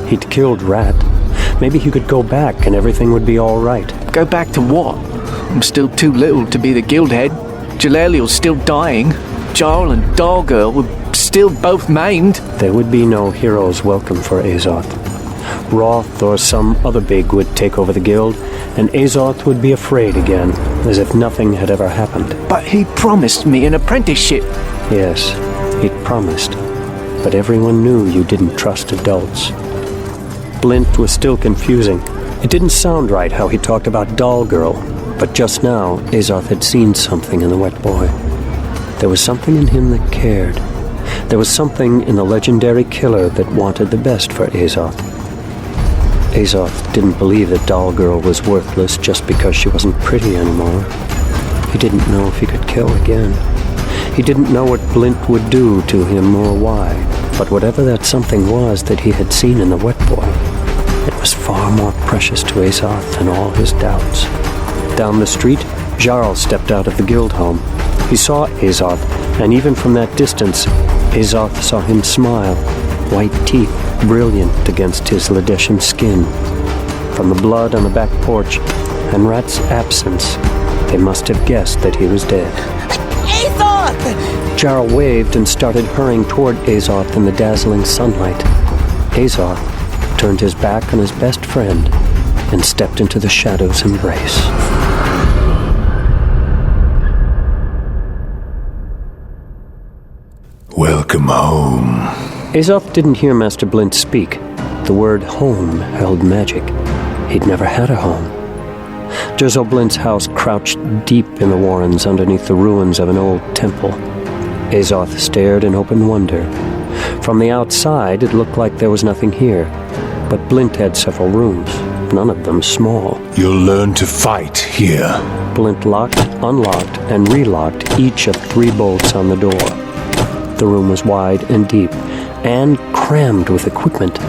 He'd killed Rat. Maybe he could go back and everything would be all right. Go back to what? I'm still too little to be the guild head. Jaleliel's still dying. Jarl and Doll Girl were still both maimed. There would be no heroes welcome for Azoth. Roth or some other big would take over the guild, and Azoth would be afraid again, as if nothing had ever happened. But he promised me an apprenticeship. Yes, he'd promised. But everyone knew you didn't trust adults. Blint was still confusing. It didn't sound right how he talked about Doll Girl, but just now, Azoth had seen something in the wet boy. There was something in him that cared. There was something in the legendary killer that wanted the best for Azoth. Azoth didn't believe that Doll Girl was worthless just because she wasn't pretty anymore. He didn't know if he could kill again. He didn't know what Blint would do to him or why, but whatever that something was that he had seen in the wet boy, it was far more precious to Azoth than all his doubts. Down the street, Jarl stepped out of the guild home. He saw Azoth, and even from that distance, Azoth saw him smile, white teeth brilliant against his Ladeshan skin. From the blood on the back porch and Rat's absence, they must have guessed that he was dead. Azoth! Jarl waved and started hurrying toward Azoth in the dazzling sunlight. Azoth turned his back on his best friend and stepped into the shadow's embrace. Welcome home. Azoth didn't hear Master Blint speak. The word home held magic. He'd never had a home. Durzo Blint's house crouched deep in the warrens underneath the ruins of an old temple. Azoth stared in open wonder. From the outside, it looked like there was nothing here. But Blint had several rooms, none of them small. You'll learn to fight here. Blint locked, unlocked, and relocked each of 3 bolts on the door. The room was wide and deep, and crammed with equipment.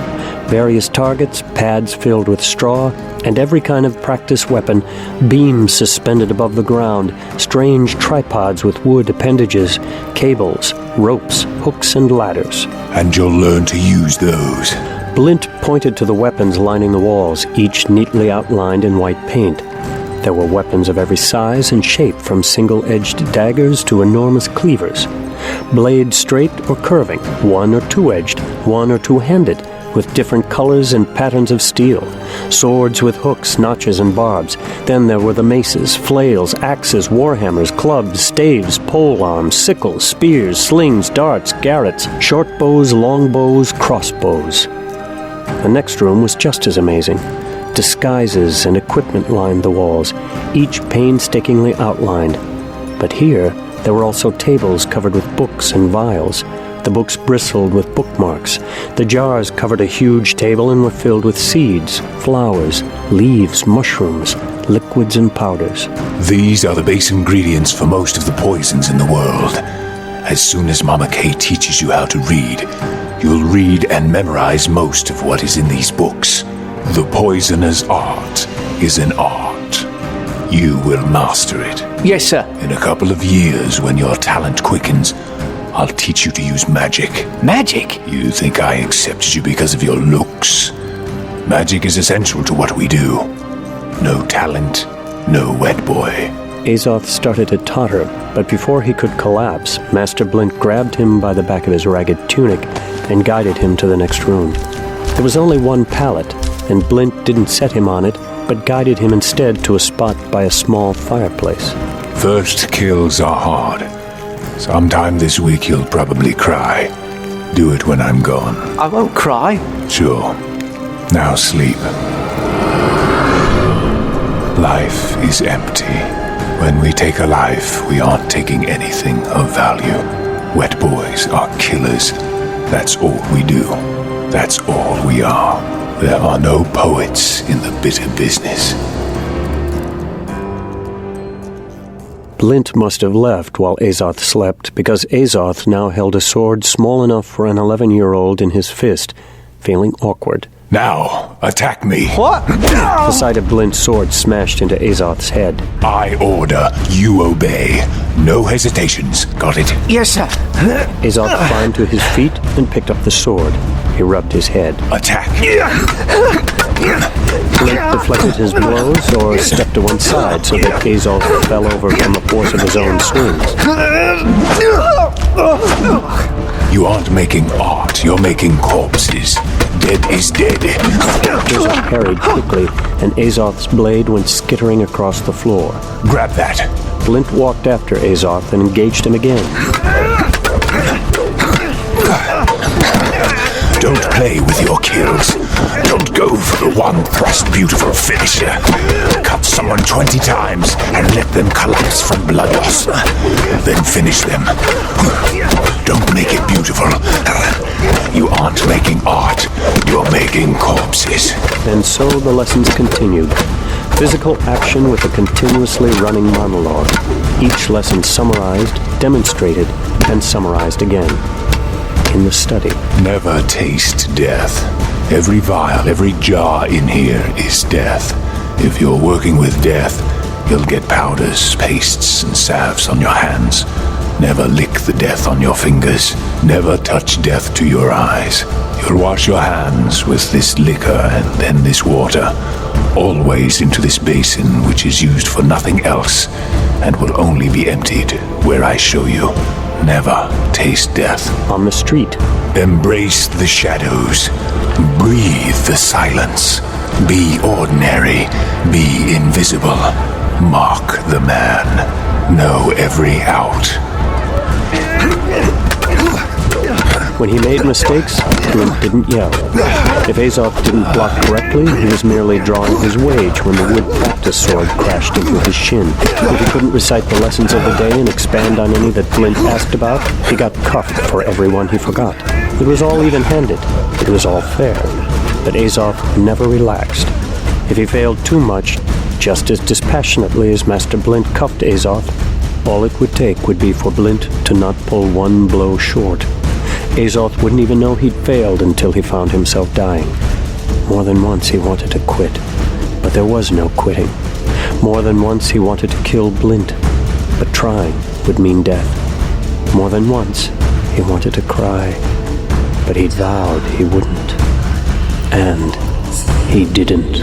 Various targets, pads filled with straw, and every kind of practice weapon, beams suspended above the ground, strange tripods with wood appendages, cables, ropes, hooks, and ladders. And you'll learn to use those. Blint pointed to the weapons lining the walls, each neatly outlined in white paint. There were weapons of every size and shape, from single-edged daggers to enormous cleavers. Blades straight or curving, 1 or 2-edged, 1 or 2-handed, with different colors and patterns of steel. Swords with hooks, notches, and barbs. Then there were the maces, flails, axes, warhammers, clubs, staves, polearms, sickles, spears, slings, darts, garrots, short bows, long bows, crossbows. The next room was just as amazing. Disguises and equipment lined the walls, each painstakingly outlined. But here, there were also tables covered with books and vials. The books bristled with bookmarks. The jars covered a huge table and were filled with seeds, flowers, leaves, mushrooms, liquids, and powders. These are the base ingredients for most of the poisons in the world. As soon as Mama Kay teaches you how to read, you'll read and memorize most of what is in these books. The poisoner's art is an art. You will master it. Yes, sir. In a couple of years, when your talent quickens, I'll teach you to use magic. Magic? You think I accepted you because of your looks? Magic is essential to what we do. No talent, no wet boy. Azoth started to totter, but before he could collapse, Master Blint grabbed him by the back of his ragged tunic and guided him to the next room. There was only one pallet, and Blint didn't set him on it, but guided him instead to a spot by a small fireplace. First kills are hard. Sometime this week you'll probably cry. Do it when I'm gone. I won't cry. Sure. Now sleep. Life is empty. When we take a life, we aren't taking anything of value. Wet boys are killers. That's all we do. That's all we are. There are no poets in the bitter business. Blint must have left while Azoth slept, because Azoth now held a sword small enough for an 11-year-old in his fist, feeling awkward. Now, attack me. What? The sight of Blint's sword smashed into Azoth's head. I order, you obey. No hesitations. Got it? Yes, sir. Azoth climbed to his feet and picked up the sword. He rubbed his head. Attack. Blint deflected his blows or stepped to one side so that Azoth fell over from the force of his own swings. You aren't making art, you're making corpses. Dead is dead. Azoth parried quickly, and Azoth's blade went skittering across the floor. Grab that. Blint walked after Azoth and engaged him again. Don't play with your kills. Don't go for the one thrust beautiful finisher. Cut someone 20 times and let them collapse from blood loss. Then finish them. Don't make it beautiful. You aren't making art. You're making corpses. And so the lessons continued. Physical action with a continuously running monologue. Each lesson summarized, demonstrated, and summarized again. In the study. Never taste death. Every vial, every jar in here is death. If you're working with death, you'll get powders, pastes, and salves on your hands. Never lick the death on your fingers. Never touch death to your eyes. You'll wash your hands with this liquor and then this water, always into this basin which is used for nothing else and will only be emptied where I show you. Never taste death. On the street. Embrace the shadows. Breathe the silence. Be ordinary. Be invisible. Mark the man. Know every out. When he made mistakes, Blint didn't yell. If Azoth didn't block correctly, he was merely drawing his wage when the wood practice sword crashed into his shin. If he couldn't recite the lessons of the day and expand on any that Blint asked about, he got cuffed for every one he forgot. It was all even-handed. It was all fair. But Azoth never relaxed. If he failed too much, just as dispassionately as Master Blint cuffed Azoth, all it would take would be for Blint to not pull one blow short. Azoth wouldn't even know he'd failed until he found himself dying. More than once he wanted to quit, but there was no quitting. More than once he wanted to kill Blint, but trying would mean death. More than once he wanted to cry, but he'd vowed he wouldn't. And he didn't.